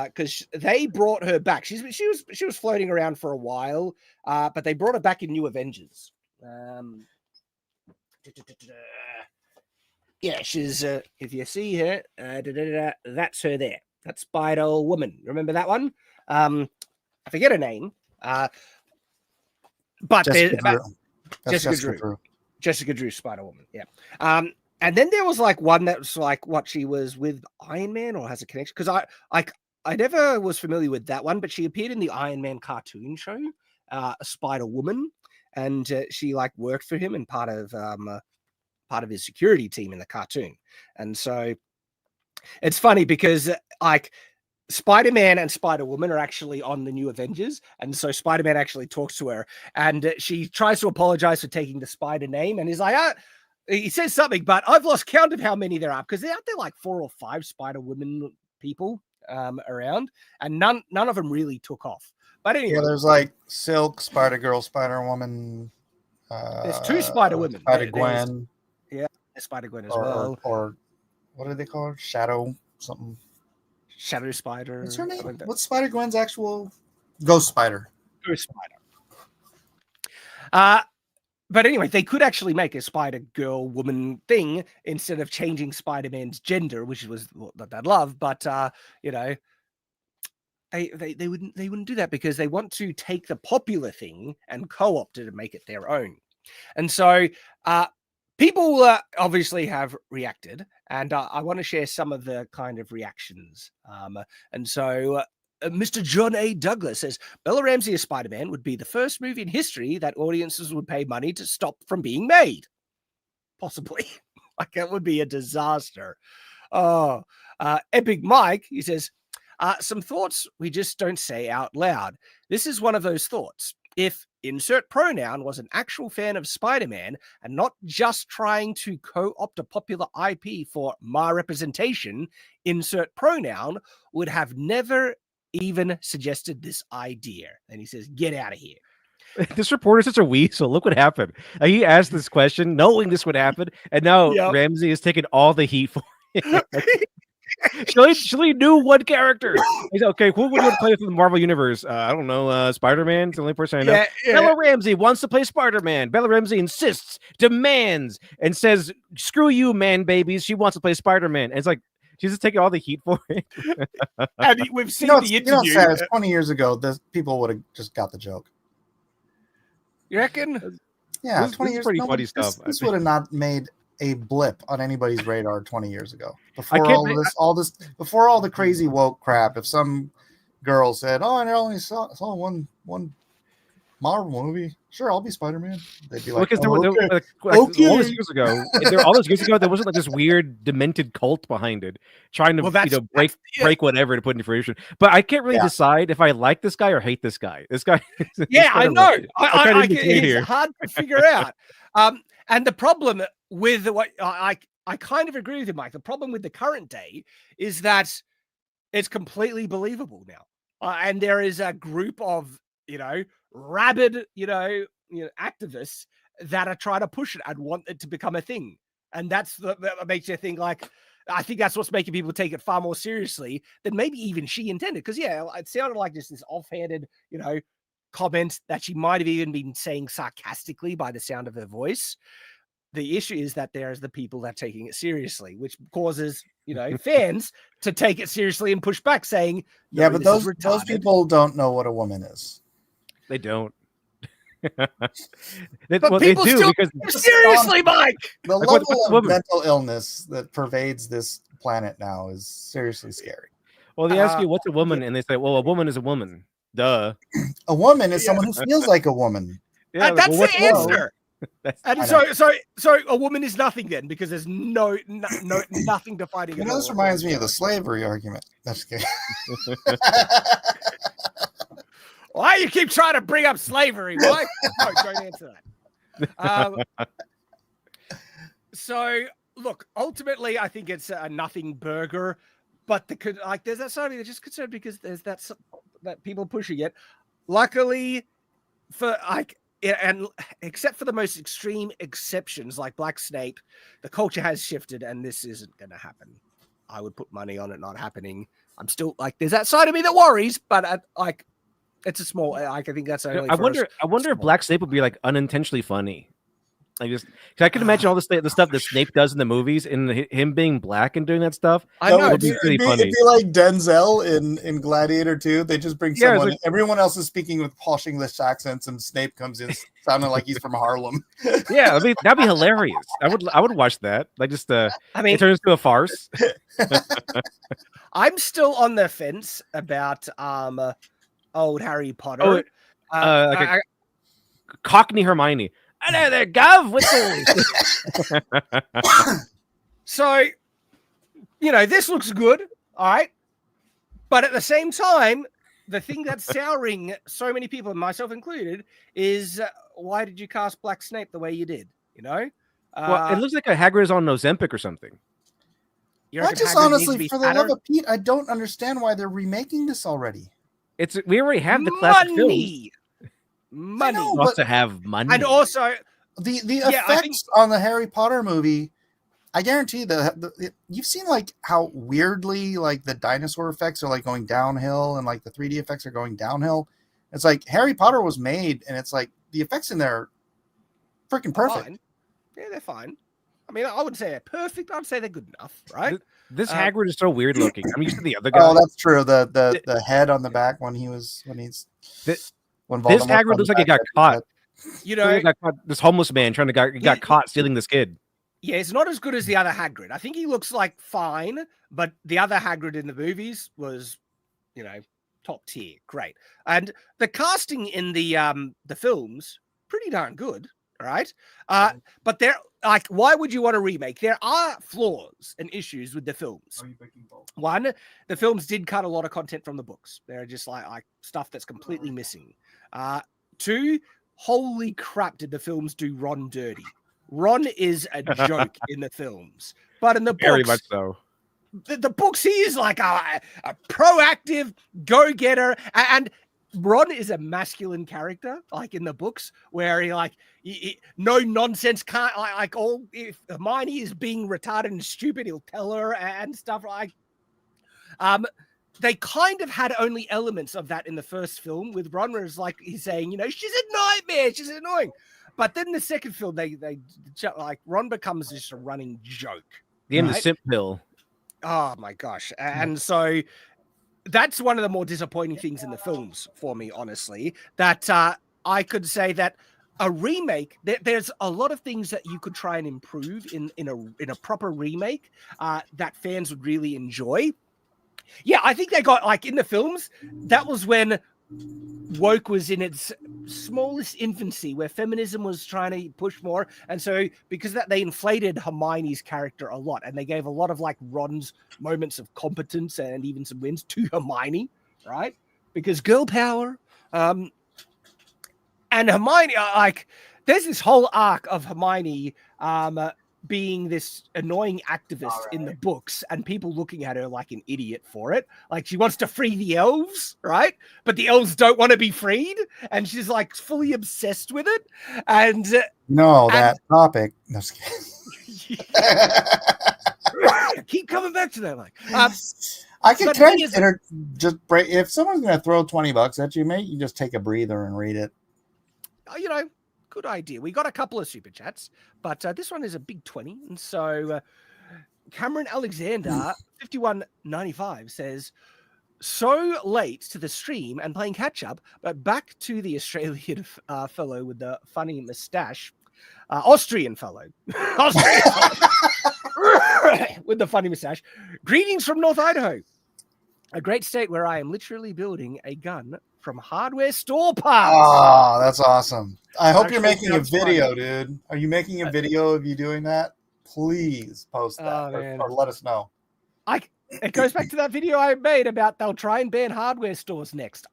Because they brought her back. She was floating around for a while, but they brought her back in New Avengers. Yeah, she's if you see her, that's her there. That's Spider-Woman. Remember that one? I forget her name. But Jessica Drew, Spider-Woman. Yeah. And then there was one that was what she was with Iron Man or has a connection, because I never was familiar with that one, but she appeared in the Iron Man cartoon show, Spider-Woman, and she worked for him and part of his security team in the cartoon. And so it's funny because Spider-Man and Spider-Woman are actually on the new Avengers, and so Spider-Man actually talks to her, and she tries to apologize for taking the Spider name, and he's like, he says something, but I've lost count of how many there are, because there aren't there like 4 or 5 Spider-Woman people around, and none of them really took off. But anyway, Yeah, there's like Silk, Spider-Girl, Spider-Woman. There's 2 Spider-Women. Spider-Gwen. Yeah, Spider-Gwen as well. Or what do they call her? Shadow something. Shadow Spider. What's her name? Like What's Spider-Gwen's actual? Ghost Spider. Ghost Spider. But anyway, they could actually make a Spider-Girl woman thing instead of changing Spider-Man's gender, which was what I'd love. But you know, they wouldn't do that because they want to take the popular thing and co-opt it and make it their own. And so people obviously have reacted, and I want to share some of the kind of reactions. And so Mr. John A. Douglas says, Bella Ramsey as Spider-Man would be the first movie in history that audiences would pay money to stop from being made. Possibly. Like, that would be a disaster. Oh, Epic Mike, he says, some thoughts we just don't say out loud. This is one of those thoughts. If insert pronoun was an actual fan of Spider-Man and not just trying to co-opt a popular IP for my representation, insert pronoun would have never even suggested this idea. And he says, get out of here. This reporter's such a weasel. Look what happened. He asked this question knowing this would happen, and now Ramsey is taking all the heat for it. She only knew one character. He's okay. Who would you want to play with in the Marvel Universe? I don't know. Spider-Man is the only person I know. Bella Ramsey wants to play Spider-Man. Bella Ramsey insists, demands, and says, screw you, man babies. She wants to play Spider-Man. And it's like, she's just taking all the heat for it. And we've seen the interview. Sad, 20 years ago, people would have just got the joke. You reckon? Yeah, this 20 is years. pretty funny stuff. This would have not made a blip on anybody's radar 20 years ago. Before all the crazy woke crap. If some girl said, "Oh, I only saw one Marvel movie. Sure, I'll be Spider-Man." They'd be like, because all those years ago, there wasn't like this weird, demented cult behind it, trying to break whatever to put into fruition. But I can't really decide if I like this guy or hate this guy. This guy, I know. It's hard to figure out. And the problem with what I kind of agree with you, Mike. The problem with the current day is that it's completely believable now, and there is a group of rabid activists that are trying to push it and want it to become a thing, and that makes you think like. I think that's what's making people take it far more seriously than maybe even she intended. Because it sounded like just this offhanded, comment that she might have even been saying sarcastically by the sound of her voice. The issue is that there's the people that are taking it seriously, which causes, fans to take it seriously and push back saying, yeah, but those people don't know what a woman is. They don't. But people they do still because seriously, Mike. The level of mental illness that pervades this planet now is seriously scary. Well, they ask you what's a woman, and they say, "Well, a woman is a woman." Duh. A woman is someone who feels like a woman. Yeah, that's the answer. And so a woman is nothing then, because there's no nothing defining. This reminds me of the slavery argument. That's good. Why you keep trying to bring up slavery, Mike? No, don't answer that. So look, ultimately, I think it's a nothing burger, but there's that side of me that's just concerned because there's that people pushing it. Luckily, and except for the most extreme exceptions like Black Snape, the culture has shifted, and this isn't going to happen. I would put money on it not happening. I'm still there's that side of me that worries, but it's a small. I think that's only. I wonder if Black Snape would be unintentionally funny. Cause I can imagine all the stuff that Snape does in the movies, and him being black and doing that stuff. I know it'd be pretty funny. It'd be like Denzel in Gladiator 2. They just bring someone. Everyone else is speaking with posh English accents, and Snape comes in sounding like he's from Harlem. Yeah, that'd be hilarious. I would watch that. It turns into a farce. I'm still on the fence about old Harry Potter. Cockney Hermione. Hello there, Gov. So, this looks good. All right. But at the same time, the thing that's souring so many people, myself included, is why did you cast Black Snape the way you did? You know? Well, it looks like a Hagrid is on Ozempic or something. You I reckon just Hagrid needs to honestly, be for the fatter? love of Pete, I don't understand why they're remaking this already. We already have the classic films. Money. I know, Lots but to have money. And also, the Yeah, I think- effects on the Harry Potter movie, I guarantee you've seen like how weirdly like the dinosaur effects are like going downhill and like the 3D effects are going downhill. It's like Harry Potter was made and it's like the effects in there are freaking perfect. fine. Yeah, they're fine. I mean, I wouldn't say they're perfect. I'd say they're good enough, right? This Hagrid is so weird looking. I'm used to the other guy. Oh, that's true. The head on the back when This Voldemort This on Hagrid the looks like he back got head. caught. You Looks like know, he got caught. This homeless man got caught stealing this kid. yeah, it's not as good as the other Hagrid. I think he looks like fine, but the other Hagrid in the movies was, you know, top tier, great. And the casting in the films pretty darn good, right? But they're like, why would you want to remake? There are flaws and issues with the films. One, the films did cut a lot of content from the books. They're just like stuff that's completely missing. Two, holy crap, did the films do Ron dirty? Ron is a joke in the films, but in the Very books, much so. the books, he is like a proactive go-getter, and Ron is a masculine character, like in the books, where he no nonsense, can't like all. If Hermione is being retarded and stupid, he'll tell her and stuff like. They kind of had only elements of that in the first film with Ron, where it's like he's saying, you know, she's a nightmare, she's annoying. But then the second film, they like Ron becomes just a running joke. The end of right? Simp Hill. Oh my gosh. And so that's one of the more disappointing things in the films for me, honestly, that I could say that a remake, there's a lot of things that you could try and improve in a proper remake that fans would really enjoy. Yeah, I think they got, like, in the films, that was when woke was in its smallest infancy, where feminism was trying to push more. And so because of that, they inflated Hermione's character a lot, and they gave a lot of like Ron's moments of competence and even some wins to Hermione, right? Because girl power. And Hermione, like, there's this whole arc of Hermione being this annoying activist in the books, and people looking at her like an idiot for it. Like, she wants to free the elves, right? But the elves don't want to be freed, and she's like fully obsessed with it. And that topic. No, just kidding. keep coming back to that. Like, I can but tell thing you, is- just break. If someone's going to throw $20 at you, mate, you just take a breather and read it. you know, good idea. We got a couple of super chats, but this one is a big 20. And so Cameron Alexander 5195 says, so late to the stream and playing catch up, but back to the Australian fellow with the funny mustache. Austrian fellow. Austrian fellow. With the funny mustache. Greetings from North Idaho, a great state where I am literally building a gun from hardware store parts. Oh, that's awesome. I hope you're Actually, making a sounds video, funny. dude. Are you making a video of you doing that? Please post that Oh, man. or let us know. It goes back to that video I made about they'll try and ban hardware stores next.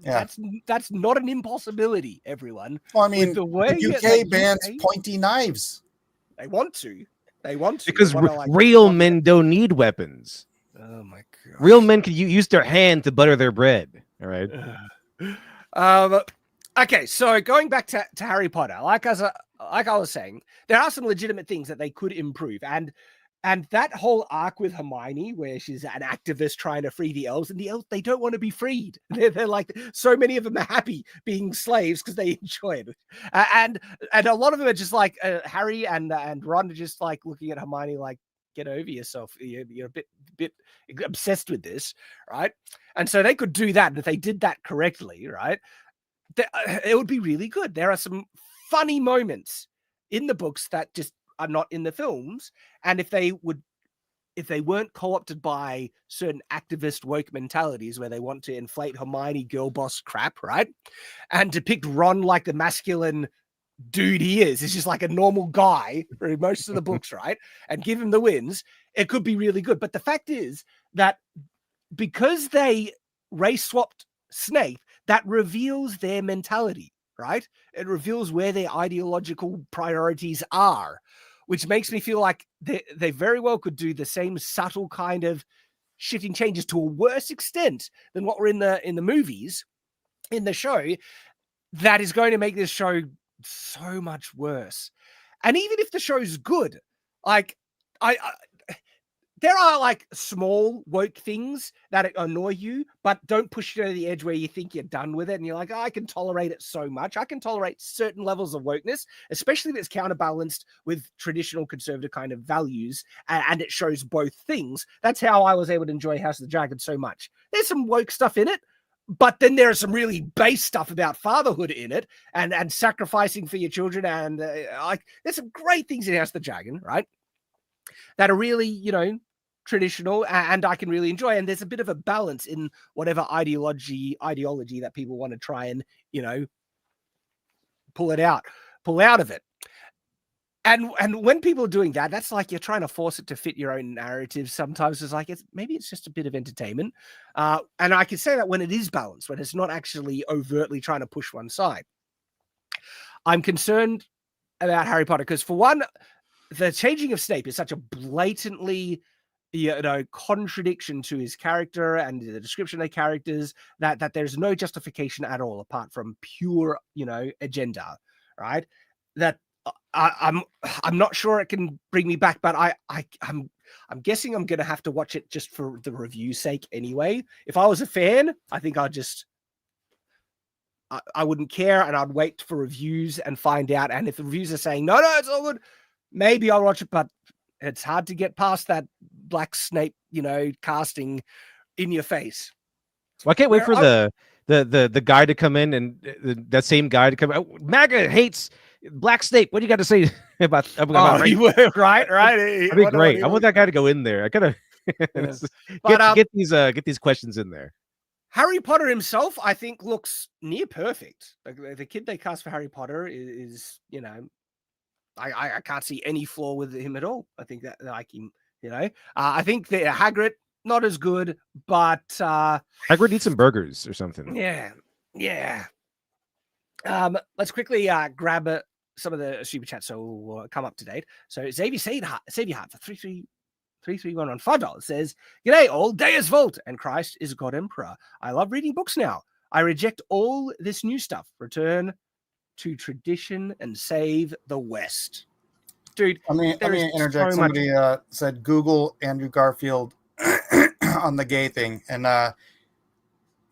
Yeah. That's not an impossibility, everyone. Well, I mean, the way the that UK the bans UK pointy knives. They want to. They want to. Because They wanna, like, real men don't need weapons. Oh my god. Real men can use their hand to butter their bread. All right. Okay, so going back to Harry Potter, like I was saying, there are some legitimate things that they could improve, and that whole arc with Hermione, where she's an activist trying to free the elves, and the elves, they don't want to be freed. They're like, so many of them are happy being slaves because they enjoy it, and a lot of them are just like Harry and Ron are just like looking at Hermione like, get over yourself. You're a bit obsessed with this, right? And so they could do that, and if they did that correctly, right, it would be really good. There are some funny moments in the books that just are not in the films, and if they weren't co-opted by certain activist woke mentalities where they want to inflate Hermione girl boss crap, right, and depict Ron like the masculine dude he is, it's just like a normal guy for most of the books, right, and give him the wins, it could be really good. But the fact is that because they race swapped Snape, that reveals their mentality, right? It reveals where their ideological priorities are, which makes me feel like they very well could do the same subtle kind of shifting changes to a worse extent than what were in the movies, in the show, that is going to make this show so much worse. And even if the show's good, like I there are like small woke things that annoy you, but don't push you to the edge where you think you're done with it. And you're like, oh, I can tolerate it so much. I can tolerate certain levels of wokeness, especially if it's counterbalanced with traditional conservative kind of values. And it shows both things. That's how I was able to enjoy House of the Dragon so much. There's some woke stuff in it, but then there's some really base stuff about fatherhood in it and sacrificing for your children. And like, there's some great things in House of the Dragon, right? That are really, traditional and I can really enjoy. And there's a bit of a balance in whatever ideology that people want to try and, pull out of it. And when people are doing that, that's like you're trying to force it to fit your own narrative. Sometimes it's like, maybe it's just a bit of entertainment. And I can say that when it is balanced, when it's not actually overtly trying to push one side. I'm concerned about Harry Potter because, for one, the changing of Snape is such a blatantly, contradiction to his character and the description of the characters that there's no justification at all apart from pure, agenda, right? That I'm not sure it can bring me back, but I'm guessing I'm going to have to watch it just for the review's sake anyway. If I was a fan, I think I wouldn't care and I'd wait for reviews and find out. And if the reviews are saying, no, it's all good, maybe I'll watch it, but it's hard to get past that Black Snape, casting in your face. Well, I can't wait for the guy to come in and that same guy to come out. MAGA hates Black Snape. What do you got to say about right? That'd be great. I want that guy to go in there. I gotta get these questions in there. Harry Potter himself, I think, looks near perfect. Like, the kid they cast for Harry Potter is I can't see any flaw with him at all. I think that like him, I think the Hagrid not as good, but Hagrid eats some burgers or something. Yeah. Let's quickly grab some of the super chats so we'll come up to date. So Xavier Hart for 3311 on $5 says, "G'day all, Deus Vult and Christ is God Emperor. I love reading books now. I reject all this new stuff. Return to tradition and save the West." Dude, let me interject. Somebody said Google Andrew Garfield on the gay thing, and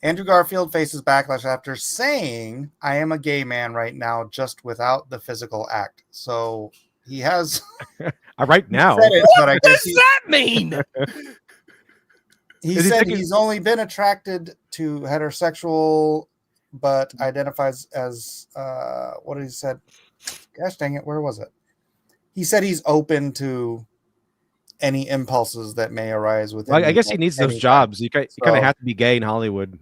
Andrew Garfield faces backlash after saying, "I am a gay man right now, just without the physical act." So he has right now. What does that mean? He said he's only been attracted to heterosexual, but identifies as what did he said? Gosh dang it, where was it? He said he's open to any impulses that may arise with him. Well, I guess he needs those jobs. You kind of have to be gay in Hollywood.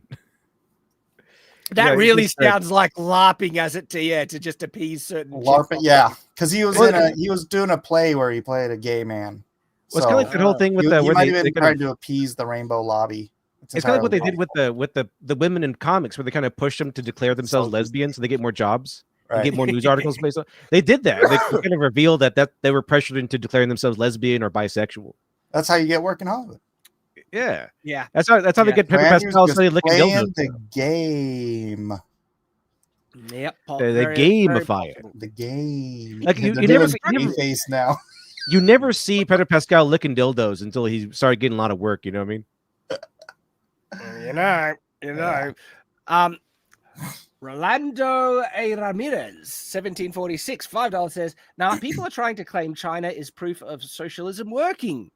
That really sounds like LARPing as it to just appease certain LARPing, yeah, because he was doing a play where he played a gay man. Well, it's kind of like the whole thing with he might have been trying to appease the Rainbow Lobby. It's kind of like what they did with the women in comics, where they kind of push them to declare themselves lesbians so they get more jobs. Right. Get more news articles based on. They did that. They kind of revealed that they were pressured into declaring themselves lesbian or bisexual. That's how you get work in Hollywood. Yeah. That's how they get Pedro Pascal to licking dildos. The game. Yep. They gamify it. The game. Like you never see face now. You never see Pedro Pascal licking dildos until he started getting a lot of work. You know what I mean? You know. Rolando A. Ramirez, 1746, $5 says, "Now people are trying to claim China is proof of socialism working."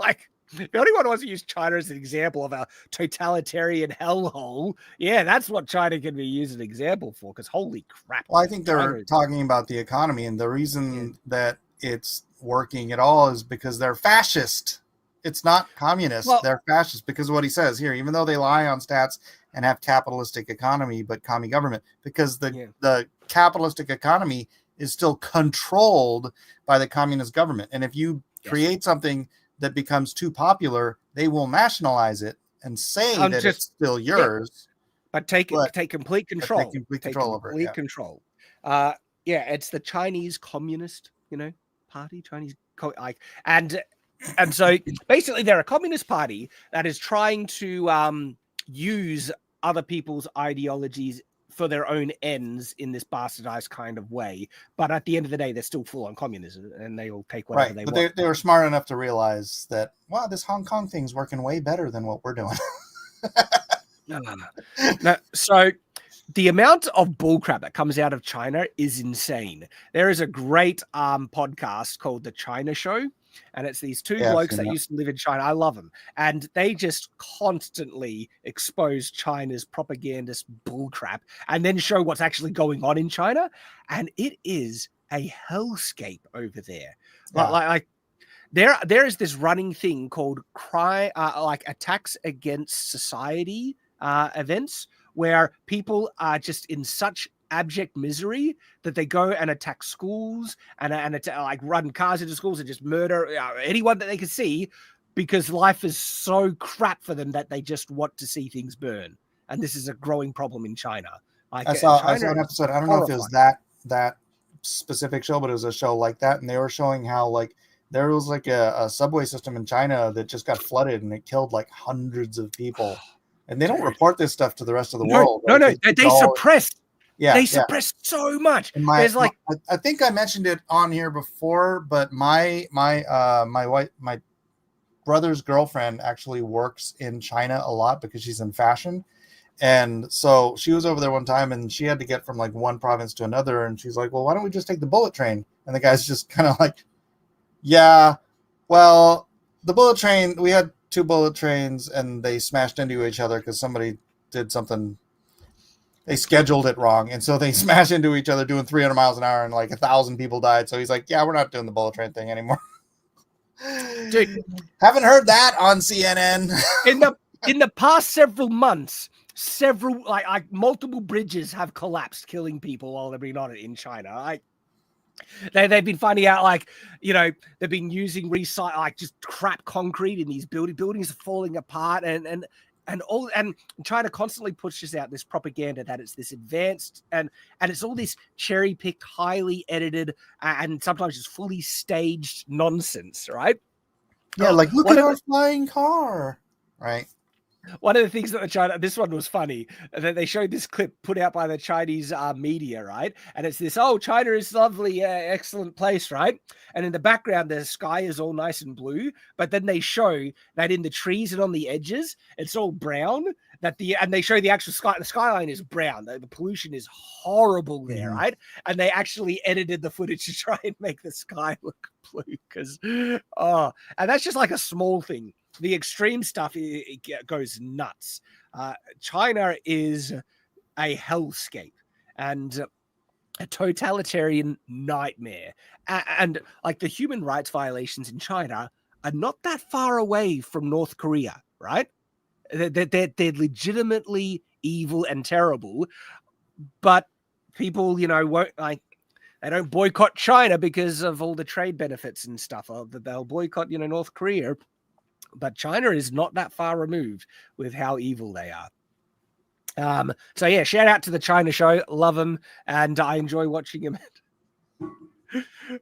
Like, if anyone wants to use China as an example of a totalitarian hellhole, yeah, that's what China can be used as an example for, because holy crap. Well, I think they're talking about the economy, and the reason that it's working at all is because they're fascist. It's not communist. Well, they're fascist because of what he says here, even though they lie on stats and have capitalistic economy, but commie government, because the capitalistic economy is still controlled by the communist government. And if you create something that becomes too popular, they will nationalize it and say that it's still yours. But take complete control. Take complete control over it. Yeah. Control. It's the Chinese Communist, party, and so basically they're a communist party that is trying to use other people's ideologies for their own ends in this bastardized kind of way. But at the end of the day, they're still full on communism, and they will take whatever they want. They were smart enough to realize that, wow, this Hong Kong thing's working way better than what we're doing. No. So the amount of bullcrap that comes out of China is insane. There is a great podcast called The China Show, and it's these two blokes that used to live in China. I love them. And they just constantly expose China's propagandist bullcrap and then show what's actually going on in China. And it is a hellscape over there. Like there is this running thing called attacks against society events, where people are just in such abject misery that they go and attack schools and run cars into schools and just murder anyone that they can see, because life is so crap for them that they just want to see things burn. And this is a growing problem in China. I saw an episode. I don't know if it was that specific show, but it was a show like that, and they were showing how there was a subway system in China that just got flooded and it killed hundreds of people. And they don't report this stuff to the rest of the world. No, they suppress. Yeah, they suppress so much. I think I mentioned it on here before, but my brother's girlfriend actually works in China a lot because she's in fashion. And so she was over there one time and she had to get from one province to another. And she's like, well, why don't we just take the bullet train? And the guy's just kind of yeah, well, the bullet train, we had 2 bullet trains and they smashed into each other because somebody did something. They scheduled it wrong. And so they smashed into each other doing 300 miles an hour and 1,000 people died. So he's like, yeah, we're not doing the bullet train thing anymore. Dude, haven't heard that on CNN. in the past several months, multiple bridges have collapsed, killing people while they've been on it in China. They've been finding out, they've been using just crap concrete in these buildings falling apart, and China constantly pushes out this propaganda that it's this advanced and it's all this cherry picked, highly edited, and sometimes just fully staged nonsense, right? Yeah, look at our flying car, right? One of the things that this one was funny, that they showed this clip put out by the Chinese media, right? And it's this, China is lovely, excellent place, right? And in the background, the sky is all nice and blue, but then they show that in the trees and on the edges, it's all brown. And they show the actual sky, the skyline is brown. The pollution is horrible there, right? And they actually edited the footage to try and make the sky look blue and that's just a small thing. The extreme stuff, it goes nuts. China is a hellscape and a totalitarian nightmare. And the human rights violations in China are not that far away from North Korea, right? They're legitimately evil and terrible. But people, won't they don't boycott China because of all the trade benefits and stuff. They'll boycott, North Korea. But China is not that far removed with how evil they are. So yeah, shout out to the China Show. Love them, and I enjoy watching them.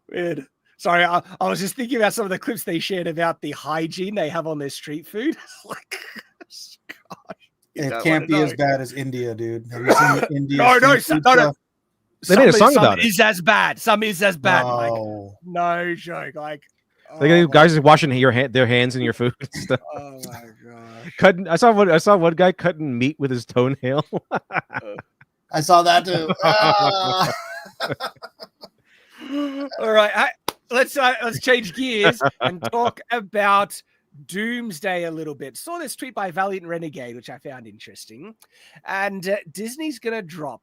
Weird. Sorry, I was just thinking about some of the clips they shared about the hygiene they have on their street food. Gosh, it can't be as bad as India, dude. Have you seen India? No. They made a song about it. Some is as bad. Some is as bad. No joke. Guys just washing their hands in your food and stuff. Oh my gosh! I saw one guy cutting meat with his toenail. I saw that too. All right, let's change gears and talk about Doomsday a little bit. Saw this tweet by Valiant Renegade, which I found interesting, and Disney's gonna drop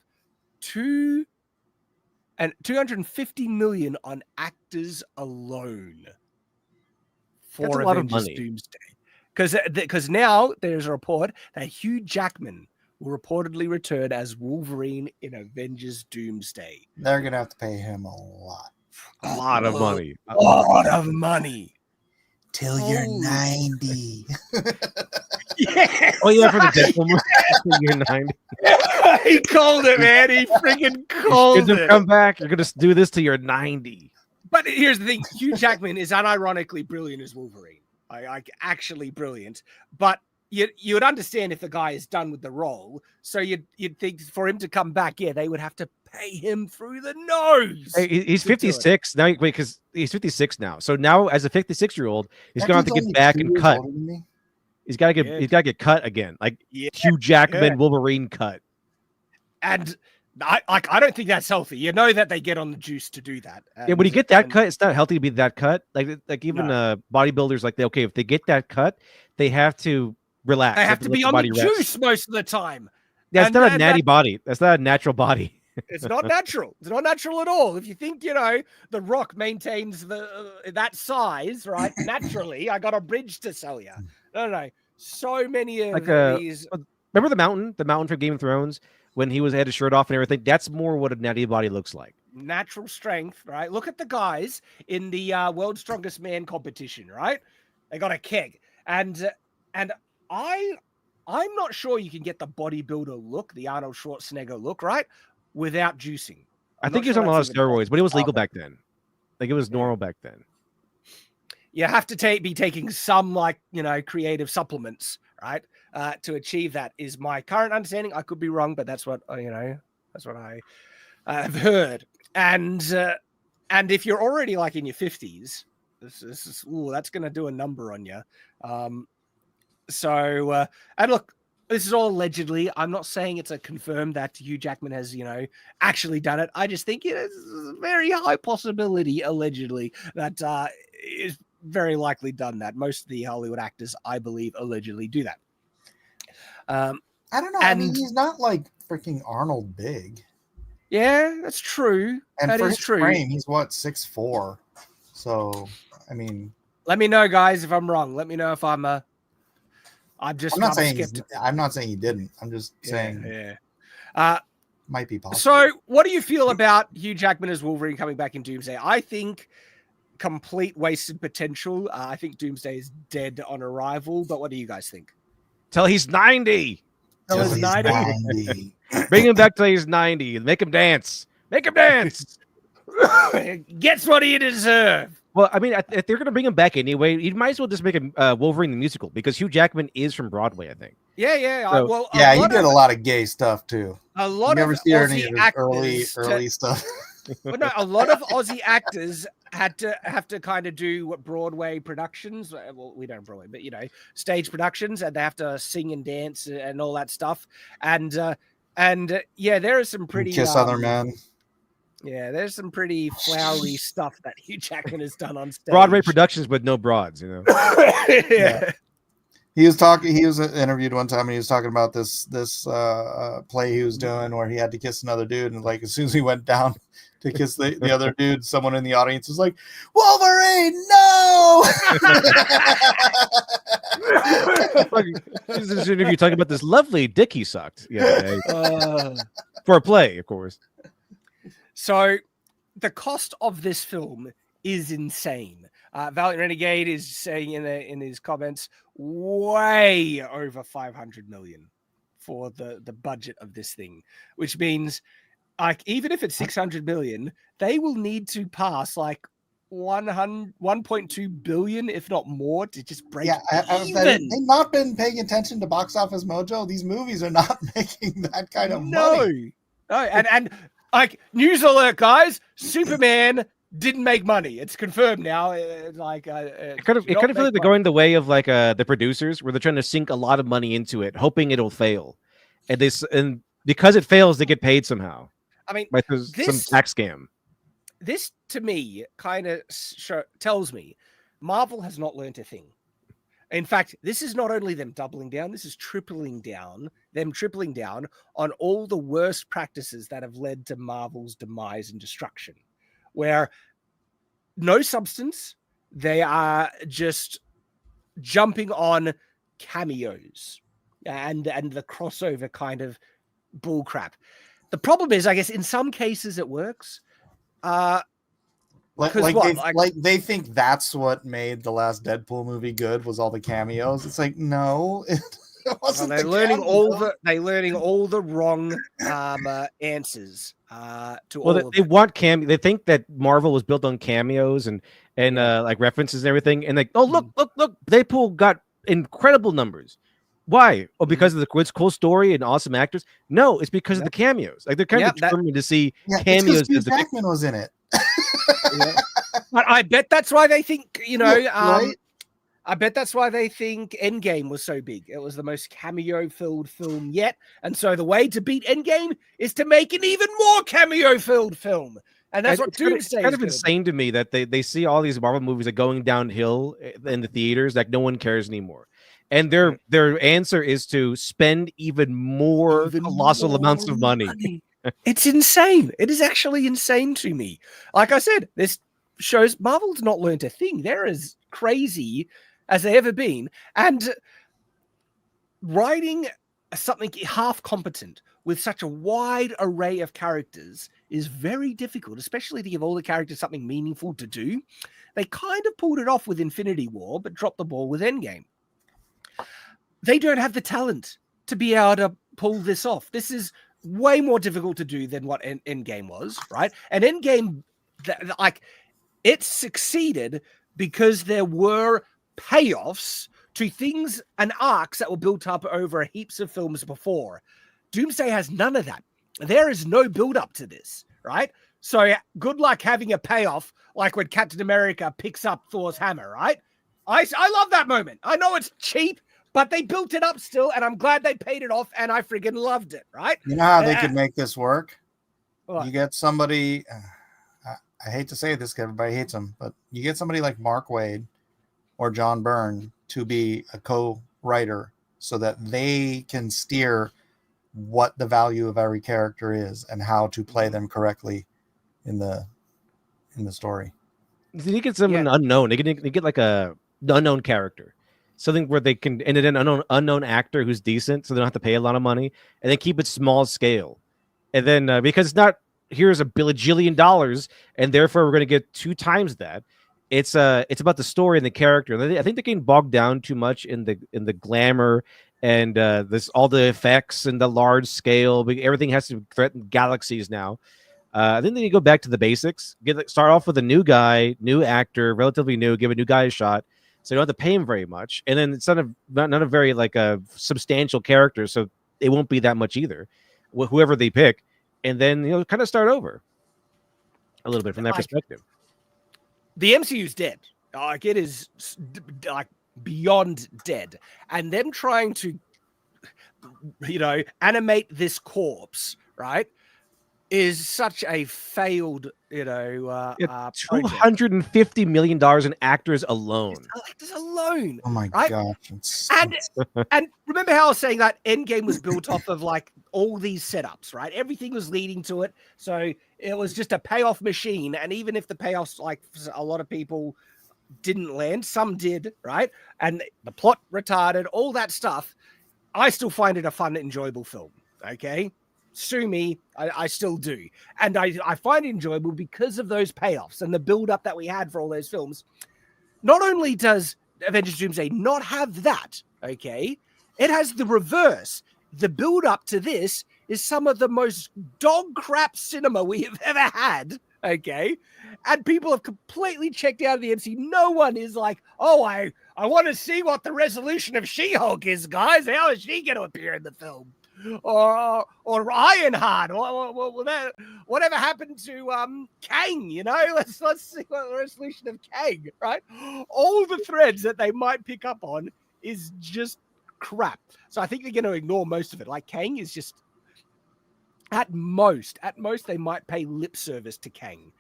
$250 million on actors alone. That's a lot of money. Doomsday. Because now there's a report that Hugh Jackman will reportedly return as Wolverine in Avengers Doomsday. They're going to have to pay him a lot. A lot of money. A lot of money. till you're Holy 90. Yeah. Oh yeah, for the Deadpool movie. You're 90. He called it, man. He freaking You're called gonna it. come back. You're gonna do this till you're 90. But here's the thing: Hugh Jackman is unironically brilliant as Wolverine. Like actually brilliant. But you would understand if the guy is done with the role. So you'd think for him to come back, yeah, they would have to pay him through the nose. Hey, he's to do it. 56 now. Wait, because he's 56 now. So now, as a 56-year-old, he's That gonna have to dude's get only back 2 and years cut. older than me. He's gotta get. Yeah. He's gotta get cut again, like Yeah, Hugh Jackman yeah. Wolverine cut. And I don't think that's healthy. You know that they get on the juice to do that. Yeah, when you get that and- cut, it's not healthy to be that cut. Like even bodybuilders, like okay, if they get that cut, they have to relax. They have to let be the on the body rest. juice most of the time. That's and- not a and natty that- body. That's not a natural body. It's not natural. It's not natural at all. If you think, The Rock maintains that size, right? Naturally, I got a bridge to sell you. No. So many of these. Remember the mountain from Game of Thrones when he had his shirt off and everything? That's more what a natty body looks like. Natural strength, right? Look at the guys in the World's Strongest Man competition, right? They got a keg. And I'm not sure you can get the bodybuilder look, the Arnold Schwarzenegger look, right? Without juicing. I think he was on a lot of steroids, but it was legal back then. Like it was normal back then. You have to be taking some creative supplements, right? To achieve that is my current understanding. I could be wrong, but that's what that's what I have heard. And if you're already like in your 50s, this is that's going to do a number on you. And look, this is all allegedly. I'm not saying it's a confirmed that Hugh Jackman has, actually done it. I just think it's a very high possibility, allegedly, that is very likely done that. Most of the Hollywood actors, I believe, allegedly do that. I don't know. I mean, he's not like freaking Arnold big. Yeah, that's true. And that for is his true. frame, he's 6'4". So, I mean, let me know, guys, if I'm wrong. Let me know if I'm not saying he didn't. I'm just saying might be possible. So, what do you feel about Hugh Jackman as Wolverine coming back in Doomsday? I think complete wasted potential. I think Doomsday is dead on arrival. But what do you guys think? Till he's 90. Till he's 90. Bring him back till he's 90 and make him dance. Make him dance. Gets what he deserves. Well, I mean, if they're going to bring him back anyway, you might as well just make him Wolverine the musical because Hugh Jackman is from Broadway, I think. Yeah. So, he did a lot of gay stuff too. A lot of Aussie actors early stuff. But no, a lot of Aussie actors have to kind of do Broadway productions. Well, we don't Broadway, but stage productions, and they have to sing and dance and all that stuff. And there are some pretty Kiss other men. Yeah, there's some pretty flowery stuff that Hugh Jackman has done on stage. Broadway productions with no broads, Yeah. He was interviewed one time and he was talking about this play he was doing where he had to kiss another dude, and like as soon as he went down to kiss the other dude, someone in the audience was like, "Wolverine, no!" This is an interview talking about this lovely dick he sucked. For a play, of course. So the cost of this film is insane. Valiant Renegade is saying in his comments, way over 500 million for the budget of this thing, which means like even if it's 600 million, they will need to pass like 1.2 billion, if not more, to just break even. They've not been paying attention to Box Office Mojo. These movies are not making that kind of money. No, and like news alert, guys, Superman didn't make money. It's confirmed now. It kind of feels like they're going the way of like the producers, where they're trying to sink a lot of money into it, hoping it'll fail, and because it fails, they get paid somehow. I mean, like there's some tax scam. This to me kind of tells me Marvel has not learned a thing. In fact, this is not only them doubling down, this is tripling down on all the worst practices that have led to Marvel's demise and destruction, where no substance, they are just jumping on cameos and the crossover kind of bullcrap. The problem is, I guess, in some cases it works. Like, 'Cause like, what, they, like- like they think that's what made the last Deadpool movie good, was all the cameos. It's like, no, it wasn't. they're the learning cameos. all the wrong answers to Well, all of they it. want cameo. They think that Marvel was built on cameos and Yeah. like references and everything. And like, oh look, Deadpool got incredible numbers. Why? Oh, because of the cool story and awesome actors? No, it's because of the cameos. Like they're kind of determined to see Yeah, cameos. Hugh Jackman was in it. But I bet that's why they think, Right? I bet that's why they think Endgame was so big. It was the most cameo-filled film yet. And so the way to beat Endgame is to make an even more cameo-filled film. And that's what Doomsday It's kind is of insane to me that they see all these Marvel movies like going downhill in the theaters, like no one cares anymore. And their answer is to spend even more colossal amounts of money. It's insane. It is actually insane to me. Like I said, this shows Marvel's not learned a thing. They're as crazy as they ever been. And writing something half competent with such a wide array of characters is very difficult, especially to give all the characters something meaningful to do. They kind of pulled it off with Infinity War, but dropped the ball with Endgame. They don't have the talent to be able to pull this off. This is way more difficult to do than what Endgame was, right? And Endgame, like, it succeeded because there were payoffs to things and arcs that were built up over heaps of films before. Doomsday has none of that. There is no build up to this, right? So good luck having a payoff like when Captain America picks up Thor's hammer, right? I love that moment. I know it's cheap, but they built it up still, and I'm glad they paid it off, and I friggin' loved it, right? You know how they could make this work? What? You get somebody, I hate to say this because everybody hates him, but you get somebody like Mark Waid or John Byrne to be a co-writer so that they can steer what the value of every character is and how to play them correctly in the story. You get someone unknown. They get like a unknown character, something where they can and then an unknown actor who's decent, so they don't have to pay a lot of money, and then keep it small scale. And then because it's not here's $1 bajillion, and therefore we're going to get 2 times that. It's about the story and the character. I think they're getting bogged down too much in the glamour and this all the effects and the large scale. Everything has to threaten galaxies now. I think they need to go back to the basics. Start off with a new guy, new actor, relatively new. Give a new guy a shot, so you don't have to pay him very much. And then it's not a very like a substantial character, so it won't be that much either. Whoever they pick, and then kind of start over a little bit from that perspective. The MCU's dead. Like it is like beyond dead, and them trying to animate this corpse, right, is such a failed $250 million in actors alone. Just alone. Oh my gosh. And remember how I was saying that Endgame was built off of like all these setups, right? Everything was leading to it. So it was just a payoff machine. And even if the payoffs, like a lot of people didn't land, some did, right? And the plot retarded, all that stuff. I still find it a fun, enjoyable film. Okay. Sue me, I still do. And I find it enjoyable because of those payoffs and the build-up that we had for all those films. Not only does Avengers Doomsday not have that, okay, it has the reverse. The build-up to this is some of the most dog crap cinema we have ever had, okay? And people have completely checked out of the MCU. No one is like, oh, I want to see what the resolution of She-Hulk is, guys. How is she going to appear in the film? Or Ironheart, or whatever happened to Kang, let's see what the resolution of Kang, right? All the threads that they might pick up on is just crap. So I think they're going to ignore most of it. Like Kang is just at most they might pay lip service to Kang,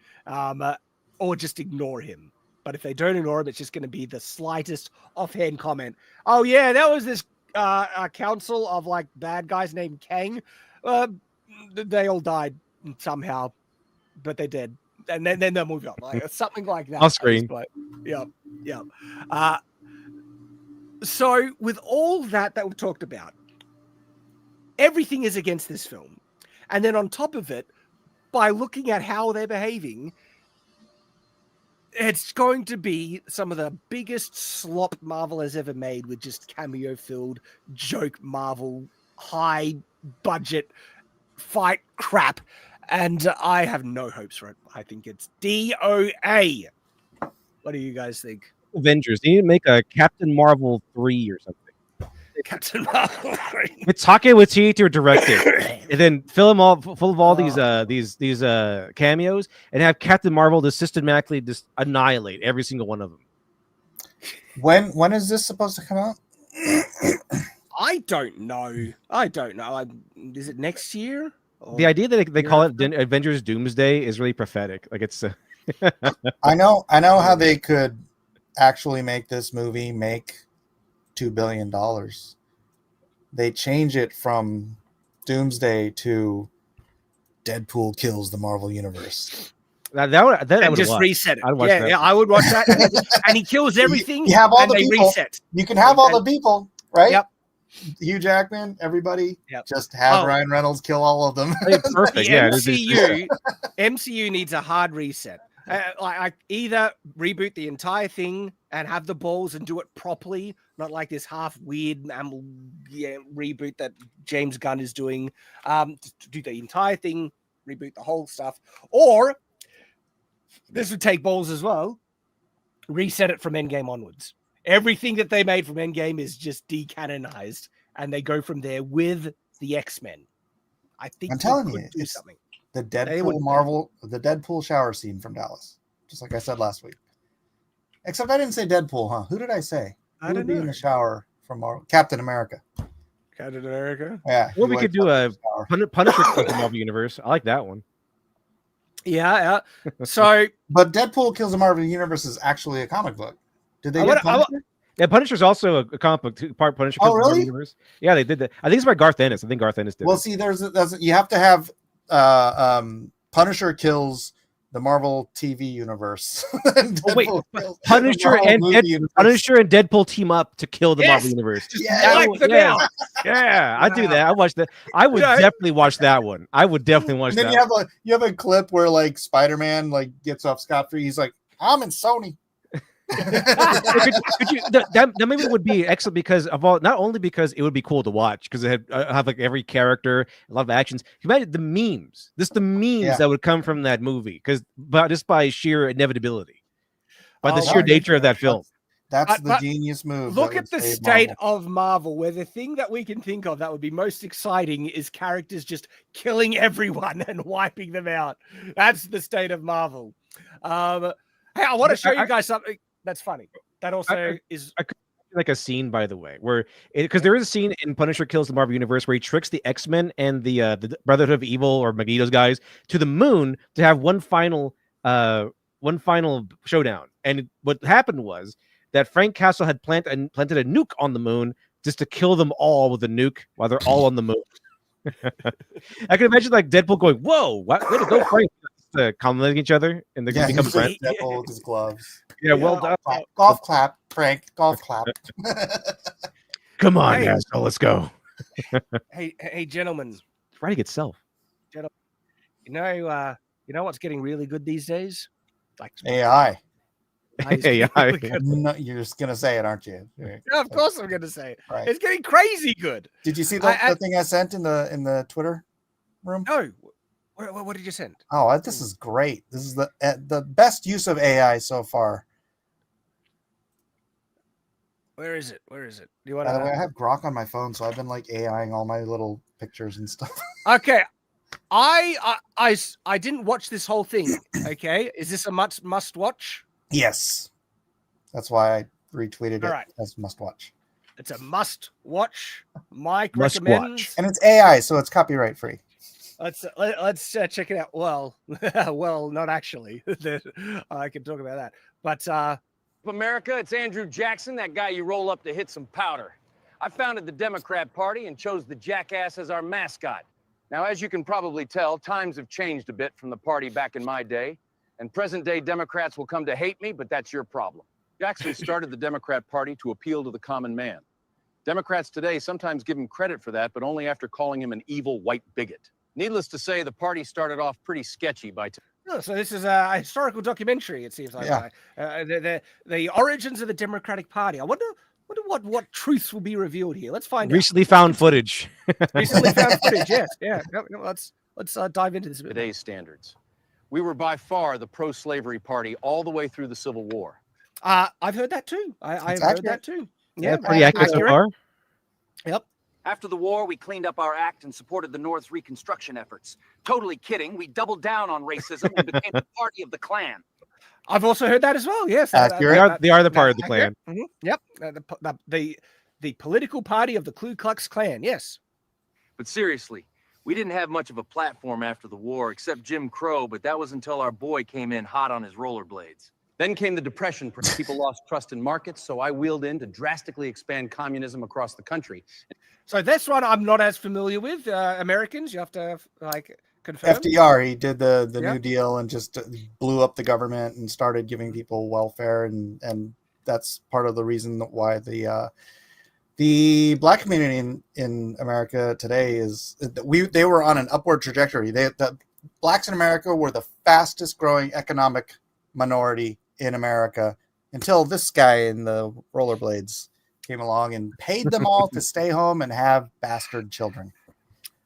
or just ignore him. But if they don't ignore him, it's just going to be the slightest offhand comment. Oh yeah, that was this a council of like bad guys named Kang. They all died somehow, but they did, and then they'll move on, like something like that. Off screen. Yeah. So with all that we talked about, everything is against this film, and then on top of it, by looking at how they're behaving, It's going to be some of the biggest slop Marvel has ever made, with just cameo-filled joke Marvel, high-budget fight crap, and I have no hopes for it. I think it's DOA. What do you guys think? Avengers. They need to make a Captain Marvel 3 or something. Captain Marvel. It's Take with to direct it, and then fill them all full of all these cameos, and have Captain Marvel to systematically just annihilate every single one of them. When is this supposed to come out? I don't know. Is it next year? The idea that they call it Avengers Doomsday is really prophetic. Like it's. I know how they could actually make this movie make $2 billion. They change it from Doomsday to Deadpool kills the Marvel Universe. That would just reset it. I'd watch that. Yeah, I would watch that. And he kills everything. You have all and the they people. reset. You can have all the people, right? Yep. Hugh Jackman, everybody. Yep. Just have Ryan Reynolds kill all of them. Perfect. The Yeah. MCU needs a hard reset. Like either reboot the entire thing and have the balls and do it properly, not like this half weird reboot that James Gunn is doing. To do the entire thing, reboot the whole stuff, or this would take balls as well. Reset it from Endgame onwards. Everything that they made from Endgame is just decanonized, and they go from there with the X-Men. I think I'm telling you, do something. The Deadpool shower scene from Dallas, just like I said last week. Except I didn't say Deadpool, huh? Who did I say? Who would be in the shower from Marvel? Captain America. Captain America. Yeah. Well, we could do a Punisher from the Marvel Universe. I like that one. Yeah. So, but Deadpool Kills the Marvel Universe is actually a comic book. Did they get Punisher? Yeah, Punisher's also a comic book part. Punisher Kills the Marvel Universe. Yeah, they did that. I think it's by Garth Ennis. I think Garth Ennis did. Well, see, you have to have Punisher kills the Marvel TV universe. Punisher and Deadpool team up to kill the Marvel universe. Yeah, I'd do that. I watch that. I would definitely watch that one. I would definitely watch that. Then you have a clip where like Spider-Man like gets off scot-free. He's like, I'm in Sony. That maybe would be excellent because of all, not only because it would be cool to watch because it have like every character, a lot of actions. You imagine the memes, that would come from that movie just by sheer inevitability, by the sheer nature of that film. That's the genius move. Look at the state of Marvel, where the thing that we can think of that would be most exciting is characters just killing everyone and wiping them out. That's the state of Marvel. Hey, I want to show you guys something that's funny. That also is like a scene, by the way, where because there is a scene in Punisher Kills the Marvel Universe where he tricks the X-Men and the Brotherhood of Evil or Magneto's guys to the moon to have one final showdown. And what happened was that Frank Castle had planted a nuke on the moon just to kill them all with a nuke while they're all on the moon. I can imagine like Deadpool going, "Whoa, way to go, Frank!" Complimenting each other, and they're gonna become friends. Deadpool with his gloves. Yeah, well done. Golf clap, Frank. Golf clap. Come on, guys, let's go. hey, gentlemen. Writing itself. Gentlemen, you know what's getting really good these days? Like AI. AI. No, you're just gonna say it, aren't you? Yeah, of course I'm gonna say it. Right. It's getting crazy good. Did you see the thing I sent in the Twitter room? No. What did you send? Oh, this is great. This is the best use of AI so far. Where is it? Do you want? By the way, I have Grok on my phone, so I've been like AIing all my little pictures and stuff. Okay, I didn't watch this whole thing. Okay, is this a must watch? Yes, that's why I retweeted it as must watch. It's a must watch. Mike recommends, and it's AI, so it's copyright free. Let's check it out. Well, not actually. I can talk about that, but America, it's Andrew Jackson, that guy you roll up to hit some powder. I founded the Democrat Party and chose the jackass as our mascot. Now, as you can probably tell, times have changed a bit from the party back in my day, and present-day Democrats will come to hate me, but that's your problem. Jackson started the Democrat Party to appeal to the common man. Democrats today sometimes give him credit for that, but only after calling him an evil white bigot. Needless to say, the party started off pretty sketchy by Oh, so this is a historical documentary. It seems like the origins of the Democratic Party. I wonder what truths will be revealed here. Let's find Recently found footage. Recently found footage. Yes, yeah. Let's dive into this a bit. Today's standards. We were by far the pro-slavery party all the way through the Civil War. I've heard that too. I've heard that too. Yeah, pretty accurate so far. Yep. After the war, we cleaned up our act and supported the North's reconstruction efforts. Totally kidding. We doubled down on racism and became the party of the Klan. I've also heard that as well. Yes, they are the part of the Klan. Mm-hmm. Yep, the political party of the Ku Klux Klan. Yes. But seriously, we didn't have much of a platform after the war, except Jim Crow. But that was until our boy came in hot on his rollerblades. Then came the Depression. People lost trust in markets, so I wheeled in to drastically expand communism across the country. So this one I'm not as familiar with. Americans, you have to confirm. FDR, he did the New Deal and just blew up the government and started giving people welfare, and that's part of the reason why the black community in America today is they were on an upward trajectory. The blacks in America were the fastest growing economic minority in America until this guy in the rollerblades came along and paid them all to stay home and have bastard children.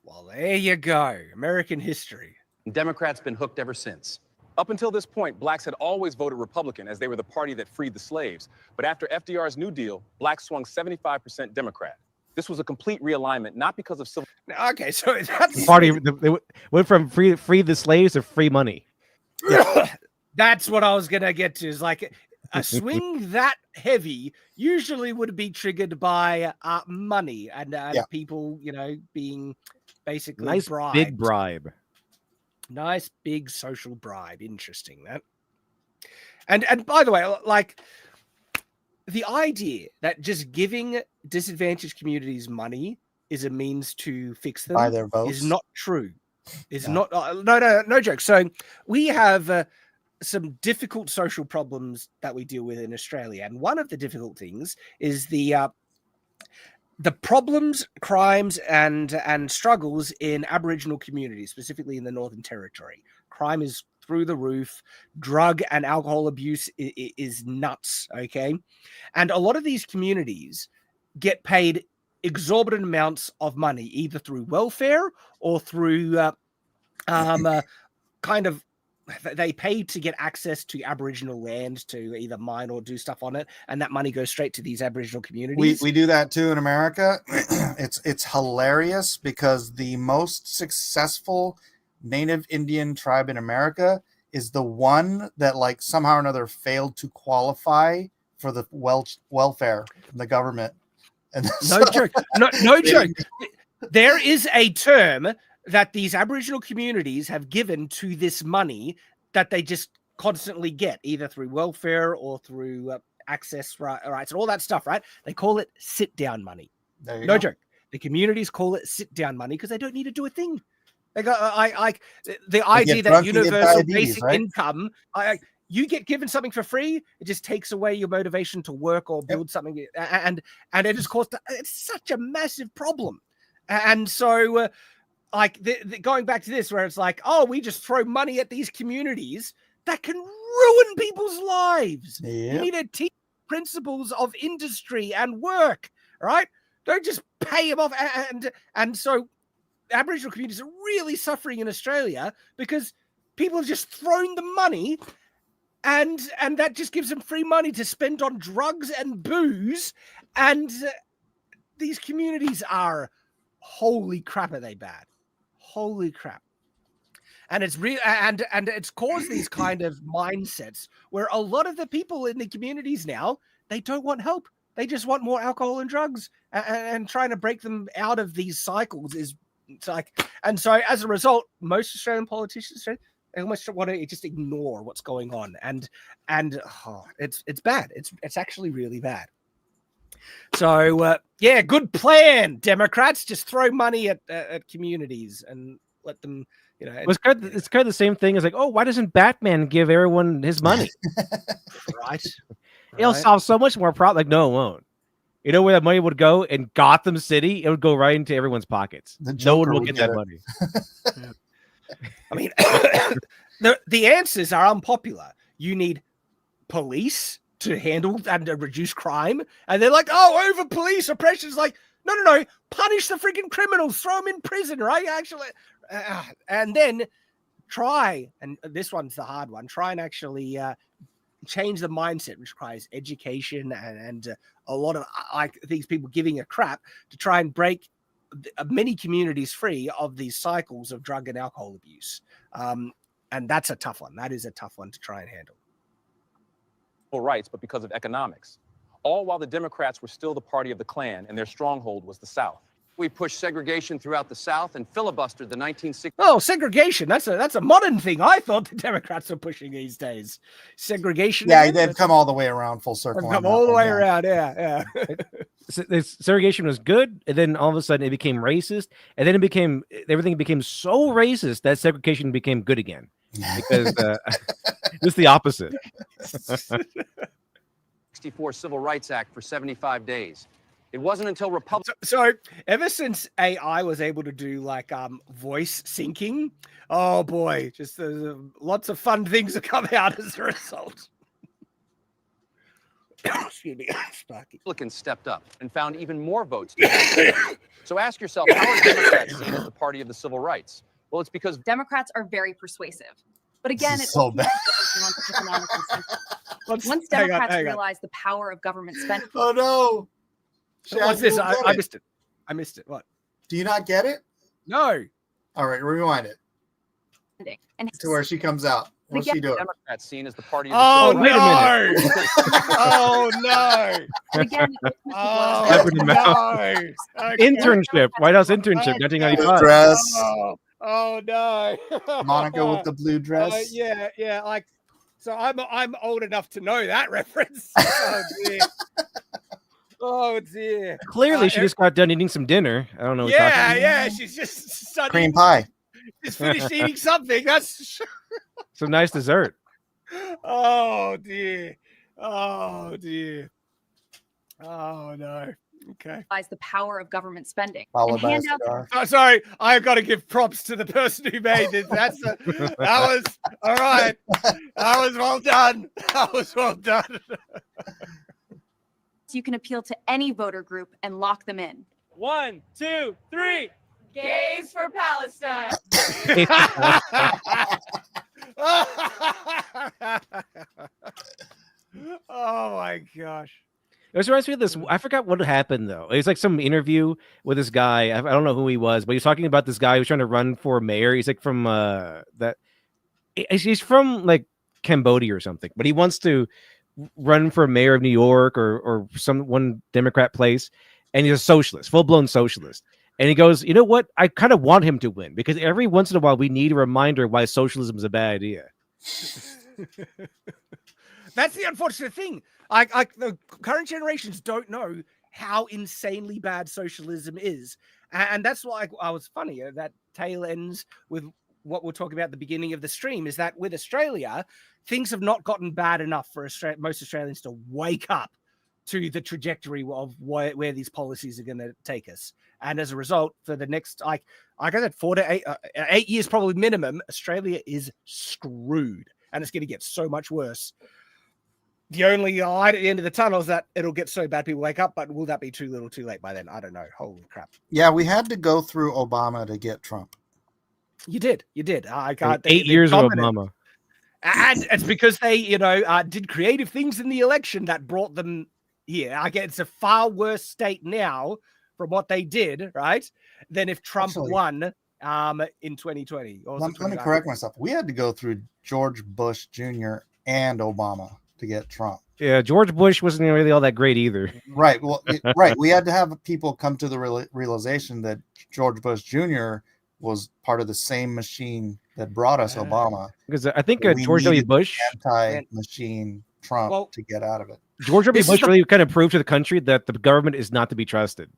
Well, there you go. American history. Democrats been hooked ever since. Up until this point, blacks had always voted Republican as they were the party that freed the slaves. But after FDR's New Deal, blacks swung 75% Democrat. This was a complete realignment, not because of civil. Okay, so that's the party. They went from free the slaves to free money. That's what I was gonna get to. Is like a swing that heavy usually would be triggered by money and people, being basically nice bribed. Big bribe. Nice big social bribe. Interesting that. And by the way, like the idea that just giving disadvantaged communities money is a means to fix them Buy their votes is not true. Is not no joke. So we have some difficult social problems that we deal with in Australia, and one of the difficult things is the problems, crimes, and struggles in Aboriginal communities, specifically in the Northern Territory. Crime is through the roof. Drug and alcohol abuse is nuts. Okay, and a lot of these communities get paid exorbitant amounts of money, either through welfare or through kind of. They pay to get access to Aboriginal land to either mine or do stuff on it, and that money goes straight to these Aboriginal communities. We do that too in America. It's hilarious because the most successful Native Indian tribe in America is the one that like somehow or another failed to qualify for the welfare from the government. And no joke. No joke. There is a term that these Aboriginal communities have given to this money that they just constantly get, either through welfare or through access rights and all that stuff, right? They call it sit-down money. No joke. The communities call it sit-down money because they don't need to do a thing. They got the idea that universal basic income, you get given something for free, it just takes away your motivation to work or build something, and it is caused. It's such a massive problem, and so. Going back to this, where it's like, oh, we just throw money at these communities that can ruin people's lives. Yep. You need to teach principles of industry and work, right? Don't just pay them off. And so Aboriginal communities are really suffering in Australia because people have just thrown the money and that just gives them free money to spend on drugs and booze. And these communities are, holy crap, are they bad? Holy crap. And it's real, and it's caused these kind of mindsets where a lot of the people in the communities now, they don't want help. They just want more alcohol and drugs, and trying to break them out of these cycles is like, and so as a result, most Australian politicians, they almost want to just ignore what's going on. And it's bad. It's actually really bad. So, good plan, Democrats. Just throw money at communities and let them, It's kind of the same thing as like, oh, why doesn't Batman give everyone his money? Right. It'll solve so much more problem. Like, no, it won't. You know where that money would go? In Gotham City, it would go right into everyone's pockets. No one will get that money. I mean, The answers are unpopular. You need police to handle and reduce crime, and they're like, oh, over police oppression is like, no, punish the freaking criminals, throw them in prison, right? Actually, and then try, and this one's the hard one, try and actually change the mindset, which requires education and a lot of like these people giving a crap to try and break many communities free of these cycles of drug and alcohol abuse. And that's a tough one. That is a tough one to try and handle. Rights, but because of economics. All while the Democrats were still the party of the Klan, and their stronghold was the South. We pushed segregation throughout the South and filibustered the 1960s. Oh, segregation. That's a modern thing. I thought the Democrats were pushing these days. Segregation. Yeah, they've come all the way around full circle. Come all the way around. Yeah. Segregation was good, and then all of a sudden it became racist, and then everything became so racist that segregation became good again. Because it's the opposite. 64 Civil Rights Act for 75 days. It wasn't until Republicans. So ever since AI was able to do like voice syncing, oh boy, just lots of fun things have come out as a result. Excuse me, Sparky. Republicans stepped up and found even more votes. So ask yourself, how are Democrats seen as the party of the civil rights? Well, it's because Democrats are very persuasive. But again, it's so bad. Once Democrats realize the power of government spending. Oh no. Shad, what's this? I missed it. I missed it. What? Do you not get it? No. All right, rewind it. And to where she comes out. What's she doing? Democrats seen as the party of the civil rights. Oh no. Again, oh no. Internship. White House internship, 1995. Dress. Oh no. Monica with the blue dress. Yeah. Like, so I'm old enough to know that reference. Oh dear. Oh dear. Clearly, she just got done eating some dinner. I don't know. Yeah. She's just cream pie. Just finished eating something. That's some nice dessert. Oh dear. Oh dear. Oh no. Okay. The power of government spending. Followed by sorry, I've got to give props to the person who made this. That was all right. That was well done. That was well done. You can appeal to any voter group and lock them in. 1, 2, 3. Gays for Palestine. Oh my gosh. It was reminds me of this. I forgot what happened though. It was like some interview with this guy. I don't know who he was, but he was talking about this guy who was trying to run for mayor. He's like from he's from like Cambodia or something, but he wants to run for mayor of New York or one Democrat place, and he's a socialist, full-blown socialist. And he goes, you know what? I kind of want him to win because every once in a while we need a reminder why socialism is a bad idea. That's the unfortunate thing. The current generations don't know how insanely bad socialism is, and that's why I was funny. That tail ends with what we're talking about at the beginning of the stream. Is that with Australia, things have not gotten bad enough for most Australians to wake up to the trajectory of where these policies are going to take us. And as a result, for the next, like I said, 4 to 8 years, probably minimum, Australia is screwed, and it's going to get so much worse. The only light at the end of the tunnel is that it'll get so bad people wake up, but will that be too little too late by then? I don't know. Holy crap. Yeah, we had to go through Obama to get Trump. You did. I got 8 years of Obama. And it's because they, did creative things in the election that brought them here. I guess it's a far worse state now from what they did, right? Than if Trump won in 2020. Let me correct myself. We had to go through George Bush Jr. and Obama to get Trump. Yeah, George Bush wasn't really all that great either. Right. Well, right. We had to have people come to the realization that George Bush Jr. was part of the same machine that brought us Obama. Because I think George W. Bush anti-machine Trump to get out of it. George W. Bush really kind of proved to the country that the government is not to be trusted.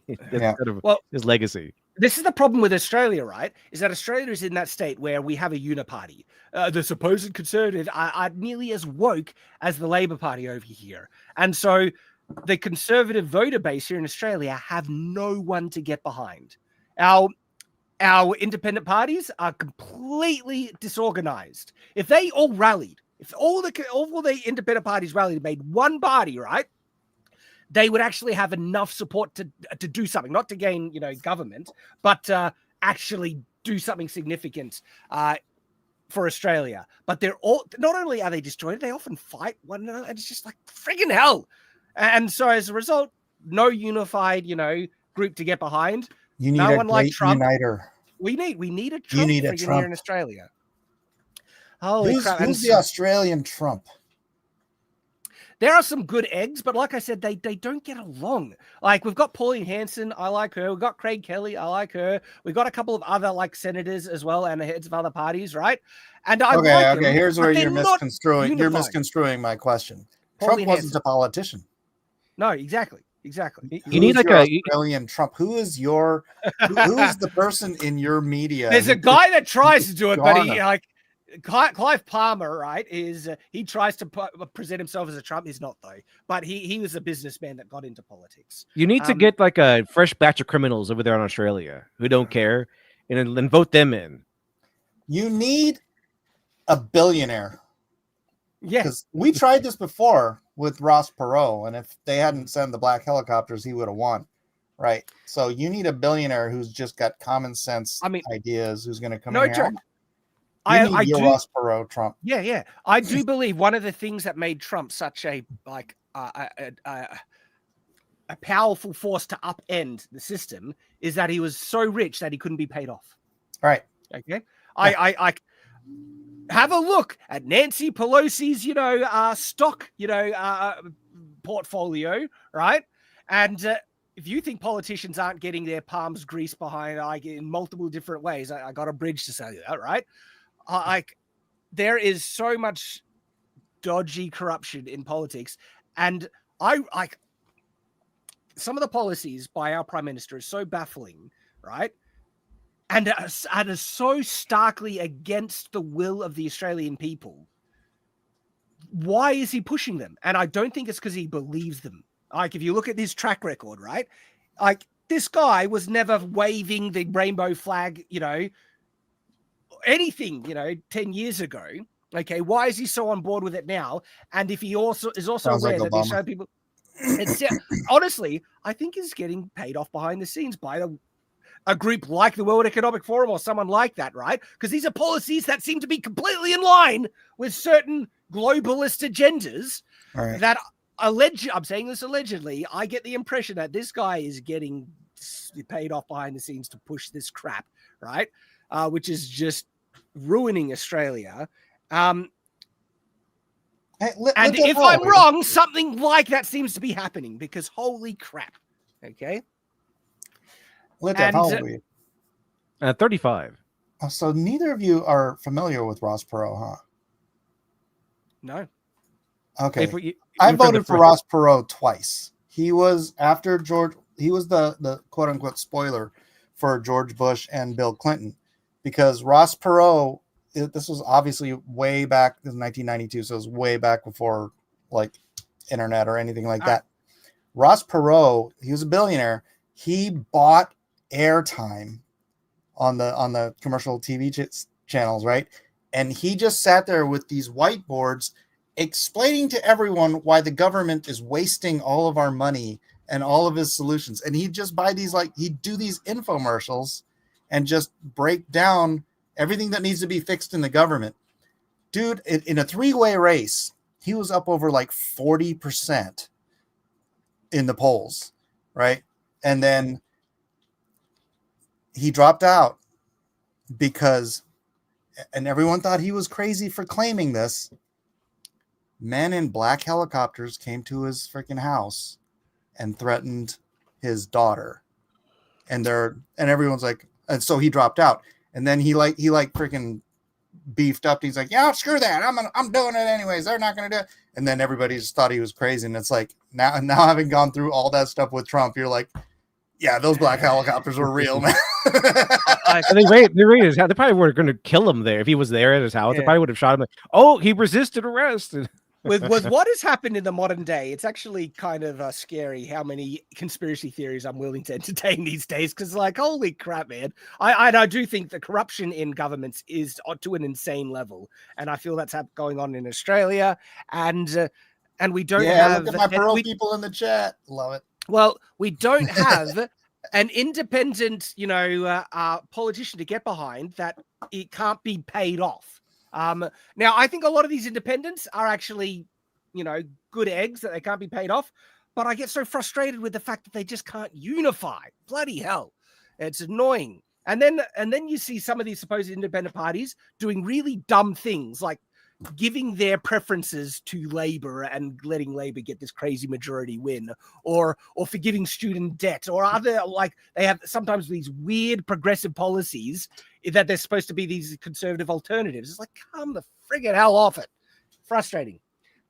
That's kind of his legacy. This is the problem with Australia, right? Is that Australia is in that state where we have a uniparty. The supposed conservative are nearly as woke as the Labor Party over here. And so the conservative voter base here in Australia have no one to get behind. Our our independent parties are completely disorganized. If they all rallied, if all the independent parties rallied and made one party, right, they would actually have enough support to do something, not to gain, government, but actually do something significant for Australia. But they're all, not only are they destroyed, they often fight one another, and it's just like friggin' hell. And so as a result, no unified, group to get behind. You need no a one great like Trump. uniter. We need a Trump here in Australia. Holy crap. Who's the Australian Trump? There are some good eggs, but like I said, they don't get along. Like, we've got Pauline Hanson, I like her. We've got Craig Kelly, I like her. We've got a couple of other senators as well, and the heads of other parties, right? And I like them, here's where you're misconstruing. unified. You're misconstruing my question. Pauline Trump wasn't Hanson. a politician. No, exactly. You need like your a Australian Trump. Who is the person in your media? There's a guy that tries to do it, but he Garner. Clive Palmer, right? He tries to present himself as a Trump. He's not, though. But he was a businessman that got into politics. You need to get like a fresh batch of criminals over there in Australia who don't care, and vote them in. You need a billionaire. Yeah, because we tried this before with Ross Perot, and if they hadn't sent the black helicopters, he would have won. Right. So you need a billionaire who's just got common sense ideas, who's going to come in here. I do Ross Perot Trump. Yeah. I do believe one of the things that made Trump such a powerful force to upend the system is that he was so rich that he couldn't be paid off. Right. Okay. Yeah. I have a look at Nancy Pelosi's, stock, portfolio, right? And if you think politicians aren't getting their palms greased behind, in multiple different ways, I got a bridge to say that, right? There is so much dodgy corruption in politics, and some of the policies by our prime minister is so baffling, right? And is so starkly against the will of the Australian people. Why is he pushing them? And I don't think it's because he believes them. Like, if you look at his track record, right? Like, this guy was never waving the rainbow flag, anything, 10 years ago. Okay, why is he so on board with it now? And if he is also Sounds aware like that the Australian people, honestly, I think he's getting paid off behind the scenes by a group like the World Economic Forum or someone like that, right? Because these are policies that seem to be completely in line with certain globalist agendas that I'm saying this allegedly, I get the impression that this guy is getting paid off behind the scenes to push this crap, right? Which is just ruining Australia. And if I'm wrong, something like that seems to be happening, because holy crap. Okay. How old are you? 35. So neither of you are familiar with Ross Perot, huh? No. Okay. I voted for Ross Perot twice. He was after George. He was the quote unquote spoiler for George Bush and Bill Clinton, because Ross Perot, this was obviously way back in 1992. So it was way back before internet or anything like that. Ross Perot, he was a billionaire. He bought airtime on the commercial TV channels, right? And he just sat there with these whiteboards explaining to everyone why the government is wasting all of our money and all of his solutions. And he'd just buy these, he'd do these infomercials and just break down everything that needs to be fixed in the government. Dude, in a three-way race, he was up over 40% in the polls, right? And then he dropped out because, and everyone thought he was crazy for claiming this, men in black helicopters came to his freaking house and threatened his daughter. And everyone's like, and so he dropped out. And then he freaking beefed up. He's like, yeah, screw that. I'm doing it anyways. They're not going to do it. And then everybody just thought he was crazy. And it's like, now having gone through all that stuff with Trump, you're like, yeah, those black helicopters were real, man. They probably were going to kill him there if he was there at his house. They probably would have shot him. He resisted arrest. with what has happened in the modern day, it's actually kind of scary how many conspiracy theories I'm willing to entertain these days. Because, like, holy crap, man! I do think the corruption in governments is to an insane level, and I feel that's going on in Australia, and we don't have. Look at my Pearl people in the chat. Love it. Well, we don't have an independent, politician to get behind that it can't be paid off. Now, I think a lot of these independents are actually, good eggs that they can't be paid off. But I get so frustrated with the fact that they just can't unify. Bloody hell. It's annoying. And then you see some of these supposed independent parties doing really dumb things, like giving their preferences to Labour and letting Labour get this crazy majority win, or forgiving student debt, or other, like, they have sometimes these weird progressive policies that they're supposed to be these conservative alternatives. It's like, come the friggin' hell off it. Frustrating.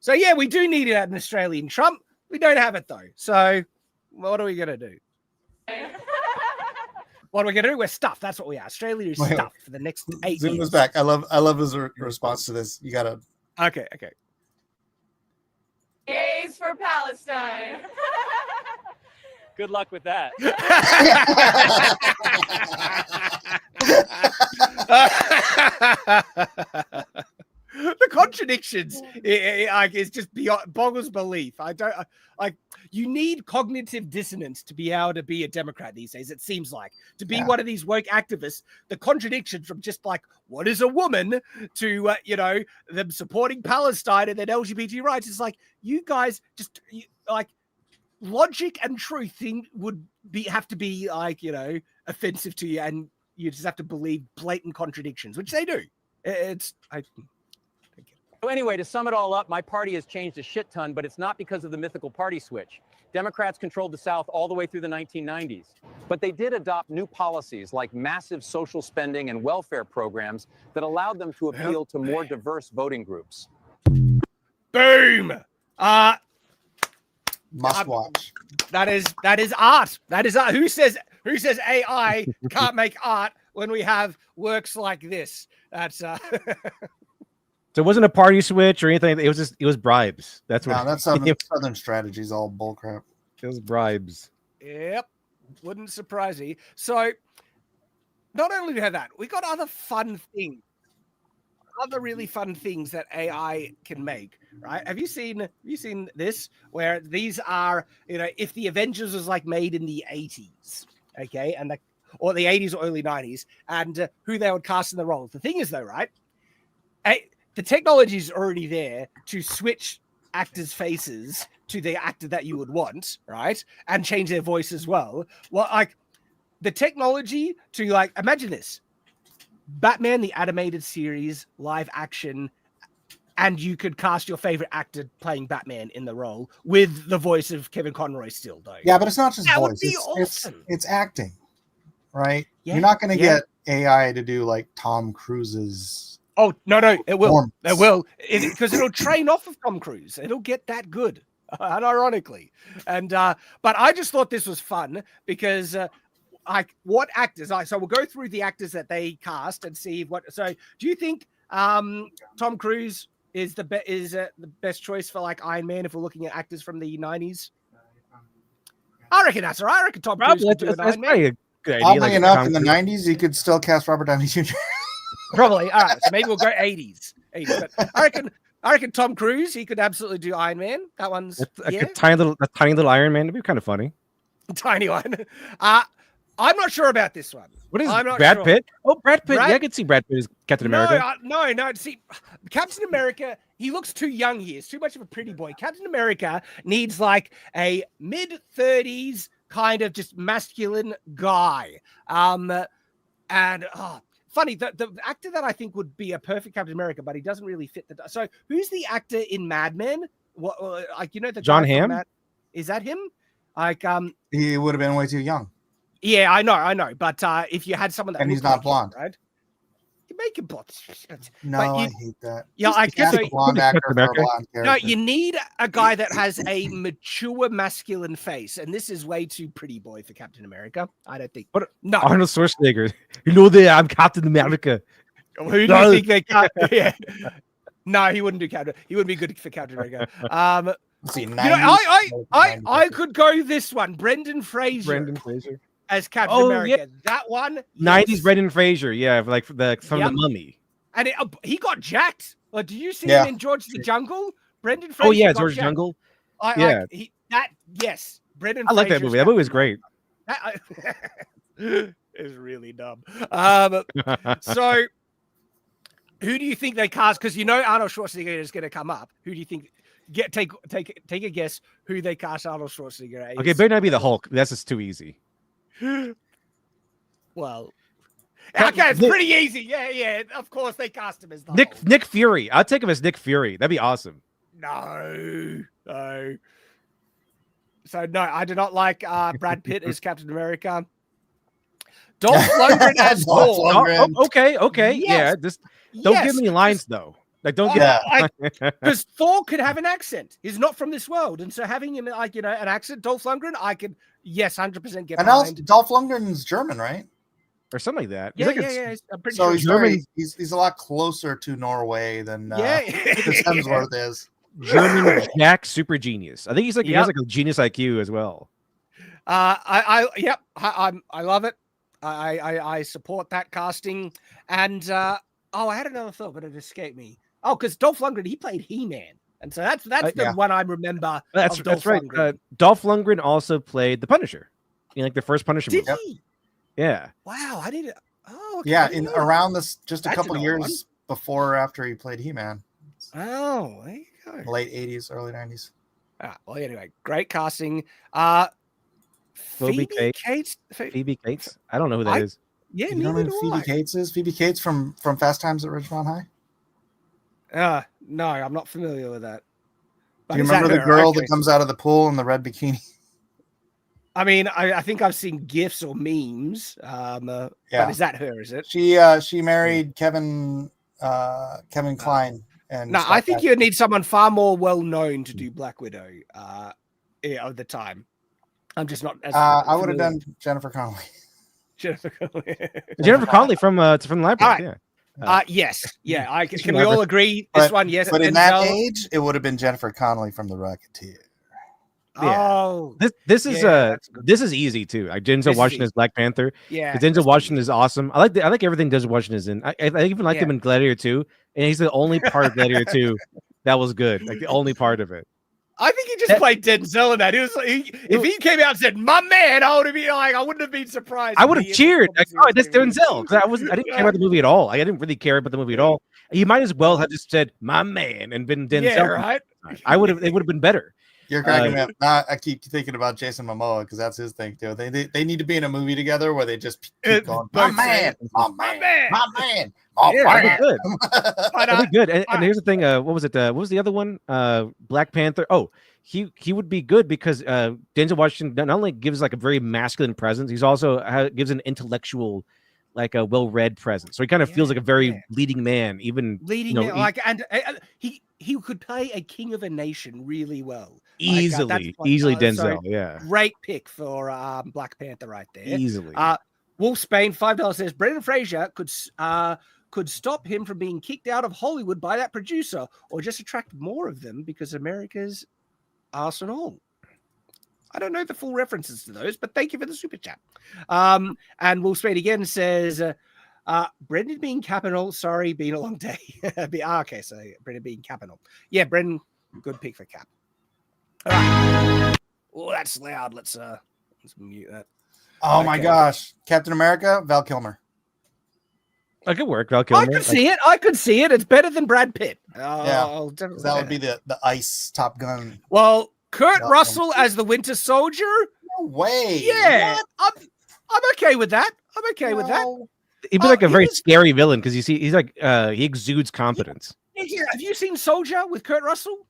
So yeah, we do need an Australian Trump. We don't have it though. So what are we gonna do? What are we gonna do? We're stuffed. That's what we are. Australia is stuffed for the next 8 Zoom years. is back. I love his response to this. You gotta. Okay. Gays for Palestine. Good luck with that. The contradictions, it's just beyond boggles belief. I don't like. You need cognitive dissonance to be able to be a Democrat these days. It seems like to be one of these woke activists. The contradictions from just like what is a woman to them supporting Palestine and then LGBT rights. It's like you guys just like logic and truth would have to be like offensive to you, and you just have to believe blatant contradictions, which they do. So anyway, to sum it all up, my party has changed a shit ton, but it's not because of the mythical party switch. Democrats controlled the South all the way through the 1990s. But they did adopt new policies like massive social spending and welfare programs that allowed them to appeal to more diverse voting groups. Boom! Must watch. That is art. That is art. Who says AI can't make art when we have works like this? That's So it wasn't a party switch or anything. It was bribes. That's what. No, that's Southern strategies, all bullcrap. It was bribes. Yep, wouldn't surprise me. So not only do we have that, we got other fun things, other really fun things that AI can make. Right? Have you seen this? Where these are, if the Avengers was like made in the 80s, okay, or the 80s or early 90s, and who they would cast in the roles. The thing is, though, right? The technology is already there to switch actors' faces to the actor that you would want, right? And change their voice as well. Well, like the technology to imagine this. Batman, the animated series, live action, and you could cast your favorite actor playing Batman in the role with the voice of Kevin Conroy still, though. Yeah, but it's not just that voice. Would be awesome. It's acting, right? Yeah, you're not going to get AI to do like Tom Cruise's. Oh, no, it will. It will. Because it'll train off of Tom Cruise. It'll get that good, unironically. And but I just thought this was fun because what actors? So we'll go through the actors that they cast and see what. So do you think Tom Cruise is the best choice for like Iron Man if we're looking at actors from the 90s? I reckon that's right. I reckon Tom Cruise could do an Iron Man. Oddly enough, in the 90s, you could still cast Robert Downey Jr. Probably. All right. So maybe we'll go 80s. But I reckon Tom Cruise, he could absolutely do Iron Man. That one's a tiny little Iron Man. It'd be kind of funny. Tiny one. I'm not sure about this one. What is Brad Pitt? Oh, Brad Pitt. Yeah, I could see Brad Pitt as Captain America. No. See, Captain America, he looks too young here. It's too much of a pretty boy. Captain America needs like a mid-30s kind of just masculine guy. Funny, the actor that I think would be a perfect Captain America, but he doesn't really fit the. So who's the actor in Mad Men? What, the John Hamm? Is that him? He would have been way too young. Yeah, I know. But if you had someone that he's not blonde, right? You make him blonde. No, I hate that. Yeah, I guess a blonde actor for a blonde character. No, you need a guy that has a mature masculine face, and this is way too pretty boy for Captain America. I don't think. No, Arnold Schwarzenegger. You know that I'm Captain America. Who do you think they got? Yeah. No, he wouldn't do Captain. He wouldn't be good for Captain America. Let's see, You know, 90s, I could go this one. Brendan Fraser as Captain America. Yeah. That one. 90s yes. Brendan Fraser, yeah, like from the Mummy. And he got jacked. Like, do you see Yeah. him in George the Jungle? Brendan Fraser. Oh yeah, got George jacked. Jungle. Yeah. Yes. Brendan. I like that movie. That movie was great. It's really dumb. So, who do you think they cast? Because you know Arnold Schwarzenegger is going to come up. Who do you think? Take a guess who they cast Arnold Schwarzenegger as. Okay, better not be the Hulk. That's just too easy. Well, okay, it's pretty easy. Yeah. Of course, they cast him as the Hulk. Nick Fury. I'll take him as Nick Fury. That'd be awesome. No. So no, I do not like Brad Pitt as Captain America. Dolph Lundgren as Thor. Okay. Yes. Yeah, just don't give me lines though. Like don't because Thor could have an accent. He's not from this world, and so having him like an accent, Dolph Lundgren, I could 100% get. And also, Dolph Lundgren's German, right? Or something like that. Yeah. I'm pretty So sure. he's a lot closer to Norway than Chris Hemsworth is. German Jack super genius. I think he's like he has like a genius IQ as well. I love it. I support that casting. And I had another thought, but it escaped me. Oh, because Dolph Lundgren, he played He-Man, and so that's the one I remember. That's right. Lundgren. Dolph Lundgren also played the Punisher in like the first Punisher movie. Did he? Yeah. Wow, I didn't. Oh, okay. Yeah, in around this, just a That's couple an old years before or after he played He-Man. Oh, there you go. Late 80s, early 90s. Well, anyway, great casting. Phoebe Cates. Phoebe Cates. I don't know who that is. Yeah, you know who Phoebe Cates is? Phoebe Cates from Fast Times at Ridgemont High? No, I'm not familiar with that. Do you remember the girl that comes out of the pool in the red bikini? I mean, I think I've seen GIFs or memes. But is that her? Is it? She married Kevin Kline. And no, I think you need someone far more well known to do Black Widow of the time. I'm just not. As I would have done Jennifer Connelly. Jennifer Connelly from the library. Right. Yes. Yeah. Can we all agree this one? Yes. But in that age, it would have been Jennifer Connelly from The Rocketeer. Yeah. Oh, this is easy too. Like Denzel Washington as Black Panther. Yeah, Denzel Washington is awesome. I like everything Denzel Washington is in. I even like him in Gladiator 2, and he's the only part of Gladiator 2 that was good. Like the only part of it. I think he just played Denzel in that. If he came out and said "my man," I would have been like, I wouldn't have been surprised. I would have cheered. Like, oh, that's Denzel. Because I didn't care about the movie at all. I didn't really care about the movie at all. He might as well have just said "my man" and been Denzel. Yeah, right. I would have. It would have been better. You're cracking me up. Now I keep thinking about Jason Momoa because that's his thing too. They need to be in a movie together where they just keep going, my man. Yeah, that'd be good. That'd be good. And here's the thing. What was it? What was the other one? Black Panther. Oh, he would be good because Denzel Washington not only gives like a very masculine presence, he's also gives an intellectual, like a well-read presence. So he kind of feels like a very leading man, even leading man, like, and he could play a king of a nation really well. Easily Denzel. Yeah, great pick for Black Panther right there. Easily. Wolf Spain $5 says Brendan Fraser could stop him from being kicked out of Hollywood by that producer, or just attract more of them because America's arsenal. I don't know the full references to those, but thank you for the super chat. And Wolf Spain again says Brendan being capital. Sorry, been a long day. Okay, so Brendan being capital. Yeah, Brendan, good pick for Cap. All right. Oh, that's loud. Let's mute that. Oh my gosh, Captain America, Val Kilmer. I could work. Val Kilmer. I could see it. It's better than Brad Pitt. Yeah, that would be the ice Top Gun. Well, Kurt Russell as the Winter Soldier. No way. Yeah, I'm okay with that. I'm okay with that. He'd be like a very scary villain because you see, he's like he exudes competence. Yeah. Have you seen Soldier with Kurt Russell?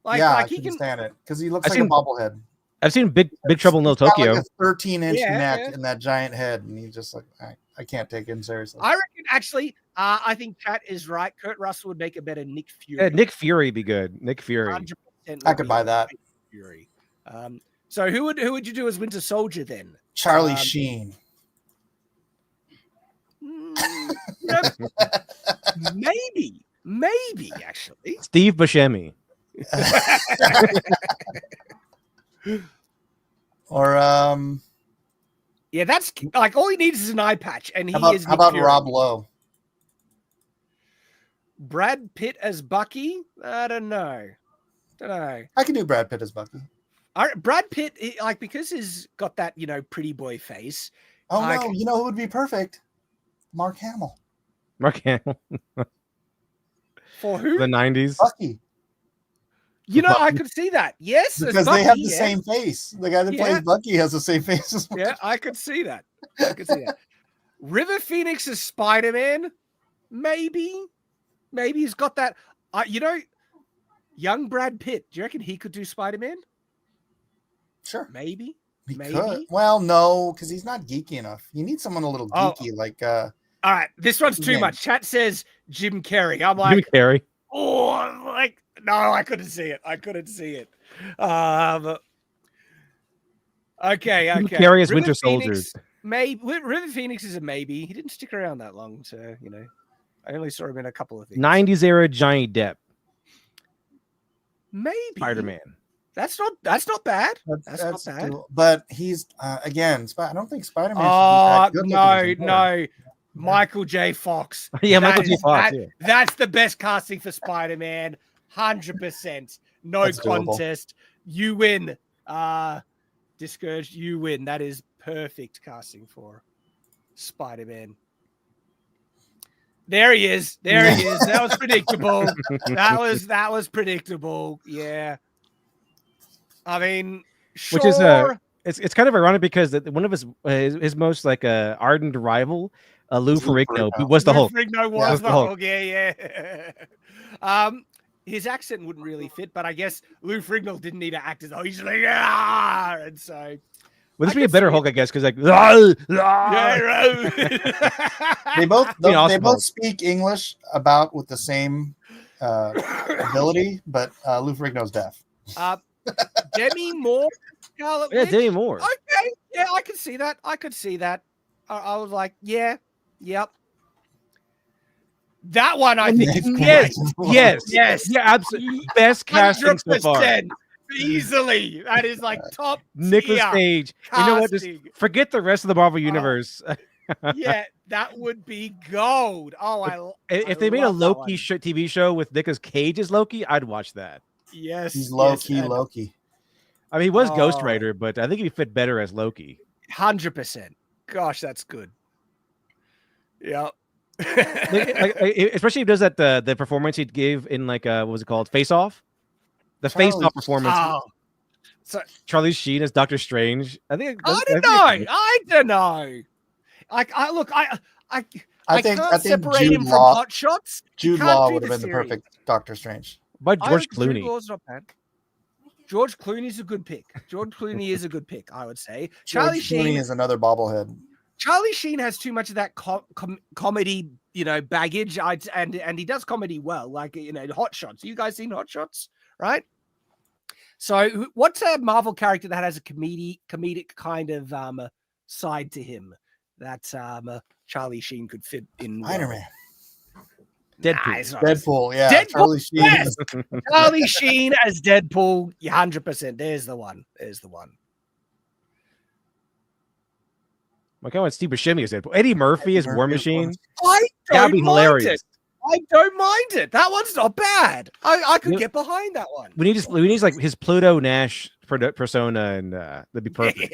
Like he can stand it because he looks like a bobblehead. I've seen Big Trouble in Little Tokyo. Like a 13-inch neck and that giant head, and he's just like, I can't take him seriously. I reckon actually, I think Kat is right. Kurt Russell would make a better Nick Fury. Yeah, Nick Fury would be good. Nick Fury. 100% I could buy that. Fury. So who would you do as Winter Soldier then? Charlie Sheen. Maybe. Maybe actually. Steve Buscemi. Or Yeah, that's like all he needs is an eye patch, and he is. how about Nick Fury. Rob Lowe? Brad Pitt as Bucky? I don't know. I can do Brad Pitt as Bucky. Brad Pitt, like, because he's got that, pretty boy face. Oh like, no, you know who would be perfect? Mark Hamill. Mark Hamill. For who? The 90s. Bucky. I could see that. Yes, Because Bucky, they have the same face. The guy that Yeah. plays Bucky has the same face as Yeah, I could see that. River Phoenix as Spider-Man? Maybe he's got that. Young Brad Pitt. Do you reckon he could do Spider-Man? Sure. Maybe. He Maybe. could. Well, no, because he's not geeky enough. You need someone a little geeky, like all right, this one's too much. Chat says Jim Carrey. I'm like, Jim Carrey. oh, I'm like, no, I couldn't see it. Okay. Jim Carrey as Winter Phoenix, Soldier. Maybe River Phoenix is a maybe. He didn't stick around that long, so I only saw him in a couple of things. 90s era Johnny Depp. Maybe Spider-Man. That's not bad. That's not bad. doable. But he's again. I don't think Spider-Man. Oh should be that good looking no. Michael J. Fox. Yeah, Michael J. Fox. That's the best casting for Spider-Man. 100%. No That's doable. contest. You win. Discouraged, you win. That is perfect casting for Spider-Man. There he is. That was predictable. That was predictable. Yeah. I mean, sure. Which is it's kind of ironic because one of his most like ardent rival, Lou Ferrigno, was the Hulk. Ferrigno was the Hulk. Yeah. His accent wouldn't really fit, but I guess Lou Ferrigno didn't need to act as though he's like, and so. Would this be a better Hulk, I guess, because like, they both speak English about with the same ability, but Lou Ferrigno's deaf. Demi Moore, Scarlet Yeah, Witch? Demi Moore. Okay, yeah, I could see that. I was like, yep. That one, I think, is yes, yeah, absolutely best casting so far. 100%. Easily, that is like top. Nicolas Cage. You know what? Just forget the rest of the Marvel universe. Yeah, that would be gold. Oh, if they made a Loki TV show with Nicolas Cage as Loki, I'd watch that. Yes, he's Loki. Loki. I mean, he was Ghost Rider, but I think he'd fit better as Loki. 100%. Gosh, that's good. Yeah. Especially if he does that the performance he gave in like what was it called, Face Off, Face Off performance. So Charlie Sheen as Doctor Strange. I don't know. I can't separate him from Hot Shots. Jude Law would have been the perfect Doctor Strange. But George Clooney. Jude Law's not bad. George Clooney's a good pick. George Clooney is a good pick, I would say. Charlie Sheen is another bobblehead. Charlie Sheen has too much of that comedy, baggage. And he does comedy well, like Hot Shots. You guys seen Hot Shots, right? So, what's a Marvel character that has a comedic kind of side to him that Charlie Sheen could fit in? Spider-Man. Deadpool. Yeah. Deadpool, Charlie Sheen. yes. Charlie Sheen as Deadpool. 100%. There's the one. I want Steve Buscemi as Deadpool. Eddie Murphy as War Machine. That'd be hilarious. I don't mind it. That one's not bad. I could get behind that one. We need like his Pluto Nash persona, and that'd be perfect.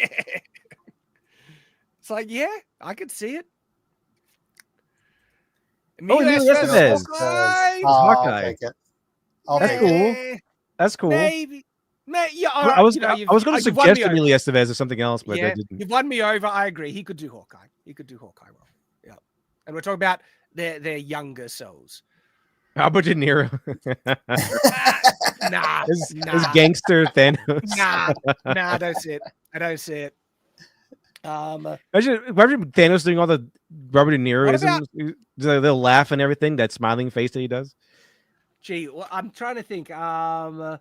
It's like, yeah, I could see it. Emilio Estevez. Hawkeye. That's cool. That's cool. Maybe. Yeah, I was going to suggest Emilio Estevez or something else, but I didn't. You've won me over. I agree. He could do Hawkeye. Well. Yeah. And we're talking about their younger selves. How about De Niro? Nah. His gangster Thanos. Nah, I don't see it. Imagine Thanos doing all the Robert De Niro-isms. They'll laugh and everything. That smiling face that he does. Gee, well, I'm trying to think. I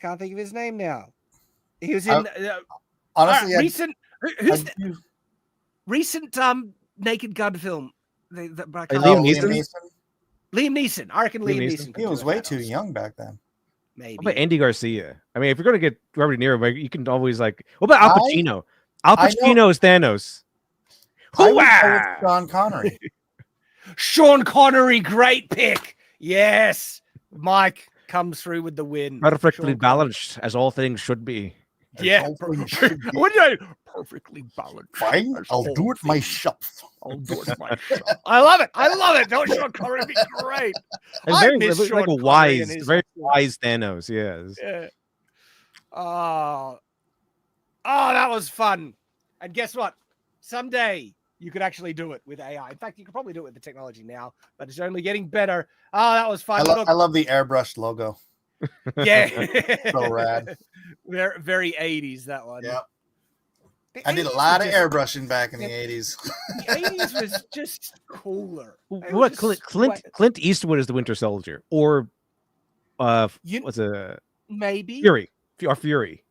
can't think of his name now. He was in honestly recent Naked Gun film. Liam Neeson. Liam Neeson. I reckon Liam Neeson. He was way too young back then. Maybe. What about Andy Garcia? I mean, if you're going to get Robert De Niro, you can always what about Al Pacino? Al Pacino is Thanos. I would go with Sean Connery. Sean Connery, great pick. Yes. Mike comes through with the win. Perfectly balanced, as all things should be. Yeah. What did I? Perfectly balanced. Fine, I'll do it myself. I'll do it myself. I love it. I love it. Don't Sean Connery be great? And very wise Thanos. Yes. Yeah. Oh, that was fun. And guess what? Someday you could actually do it with AI. In fact, you could probably do it with the technology now, but it's only getting better. Oh, that was fun. I love the airbrushed logo. Yeah. So rad. Very, very 80s, that one. Yeah. I did a lot of airbrushing back in the 80s. The 80s was just cooler. What Clint Eastwood is the Winter Soldier, or what's a maybe Fury or Fury?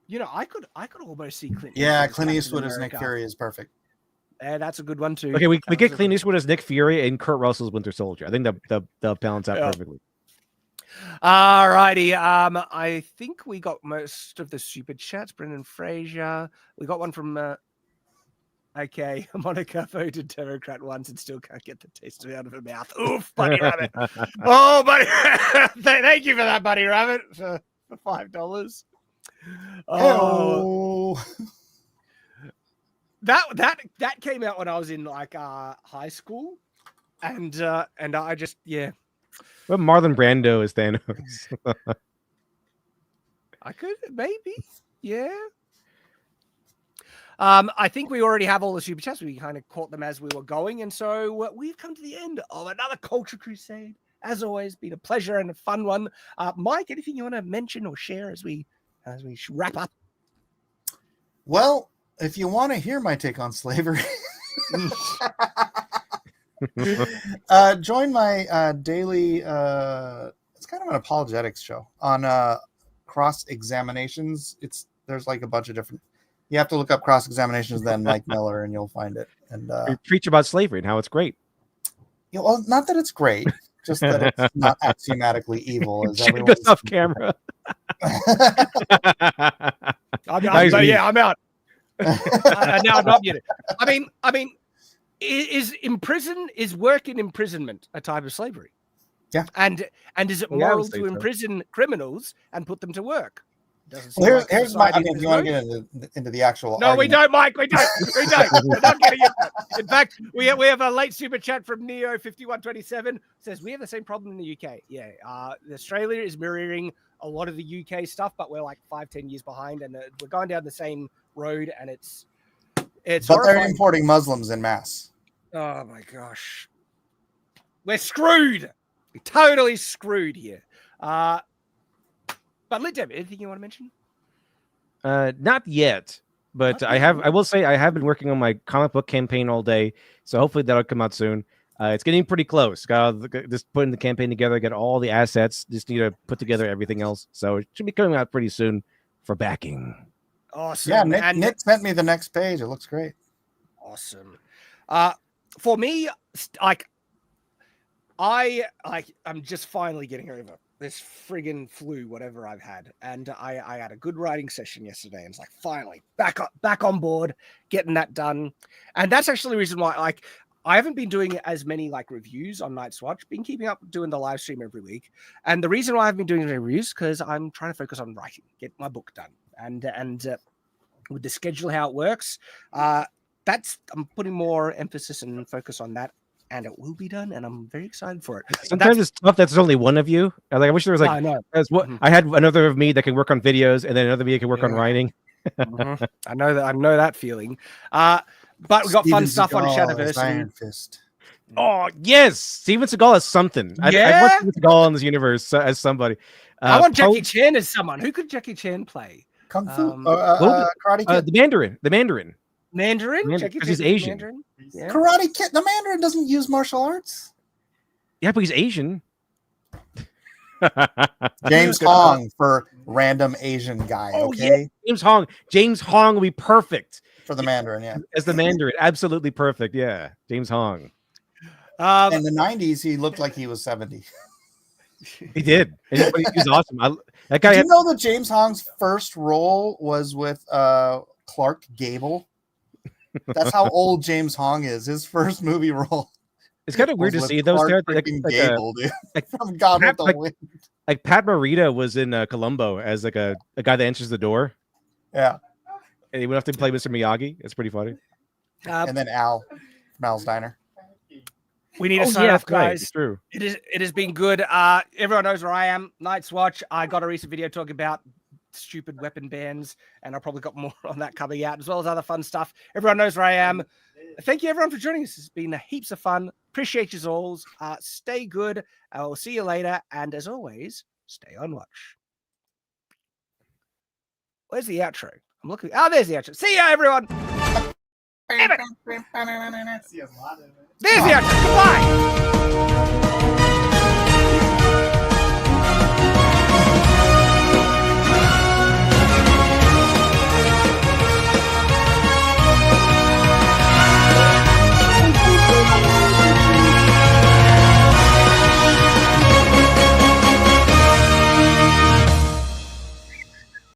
You know, I could almost see Clint. Yeah, Clint Eastwood as Nick Fury is perfect. That's a good one too. Okay, we get Clint Eastwood as Nick Fury and Kurt Russell's Winter Soldier. I think they'll balance out perfectly. All righty. I think we got most of the super chats. Brendan Fraser. We got one from okay. Monica voted Democrat once and still can't get the taste out of her mouth. Oof, Buddy Rabbit. Oh, buddy. Thank you for that, Buddy Rabbit, for $5. Oh. That came out when I was in high school, and I just Well, Marlon Brando is Thanos. I could maybe, yeah. I think we already have all the super chats. We kind of caught them as we were going, and so we've come to the end of another Culture Crusade. As always, been a pleasure and a fun one. Mike, anything you want to mention or share as we wrap up? Well, if you want to hear my take on slavery, join my daily. It's kind of an apologetics show on cross examinations. There's like a bunch of different. You have to look up cross examinations, then Mike Miller, and you'll find it. And we preach about slavery and how it's great. Well, not that it's great, just that it's not axiomatically evil. As everyone off camera. I'm out. Now I'm not muted. I mean, is work in imprisonment a type of slavery? Yeah. And is it moral to imprison criminals and put them to work? Well, here's my. I mean, if you want to get into the actual. No, we don't, Mike. We don't. We're not getting into that. In fact, we have a late super chat from Neo5127 says we have the same problem in the UK. Yeah, Australia is mirroring a lot of the UK stuff, but we're like 5-10 years behind, and we're going down the same road, and it's. But horrifying. they're importing Muslims en masse. Oh my gosh, we're screwed. We're totally screwed here. But Lidem, anything you want to mention? Not yet, but I will say I have been working on my comic book campaign all day, so hopefully that'll come out soon. It's getting pretty close. Got just putting the campaign together, get all the assets. Just need to put together everything else. So it should be coming out pretty soon for backing. Awesome. Yeah, Nick sent me the next page. It looks great. Awesome. For me, I'm just finally getting over this friggin' flu, whatever I've had, and I had a good writing session yesterday, and it's like finally back on board, getting that done, and that's actually the reason why I haven't been doing as many reviews on Night's Watch. Been keeping up doing the live stream every week, and the reason why I've been doing the reviews because I'm trying to focus on writing, get my book done, and with the schedule how it works, I'm putting more emphasis and focus on that. And it will be done, and I'm very excited for it. Sometimes it's tough that there's only one of you. I wish there was I know. I had another of me that can work on videos, and then another me that can work on writing. I know that feeling. But we got fun stuff on Shadiversity. Iron Fist. Oh yes, Steven Seagal is something. I want Steven Seagal in this universe as somebody. I want Jackie Chan as someone. Who could Jackie Chan play? Kung Fu, Karate Kid. The Mandarin. Because he's Asian. Yeah. Karate Kid. The Mandarin doesn't use martial arts. Yeah, but he's Asian. James Hong for random Asian guy. Okay, yeah. James Hong will be perfect for the Mandarin. Yeah, as the Mandarin, absolutely perfect. Yeah, James Hong. In the 90s, he looked like he was 70. He did. And he was awesome. That guy. Did you know that James Hong's first role was with Clark Gable? That's how old James Hong is. His first movie role. It's kind of weird to see those characters. Gable, dude. From God with the Wind. Like Pat Morita was in Columbo as like a guy that answers the door. Yeah. And he went off to play Mr. Miyagi. It's pretty funny. And then Al from Al's Diner. We need to sign off, right. guys. It's true. It has been good. Everyone knows where I am. Night's Watch. I got a recent video talking about stupid weapon bans, and I probably got more on that coming out, as well as other fun stuff. Everyone knows where I am. Thank you, everyone, for joining us. It's been heaps of fun. Appreciate you all. Stay good. I will see you later. And as always, stay on watch. Where's the outro? I'm looking. Oh, there's the outro. See ya, everyone. There's the outro. Goodbye.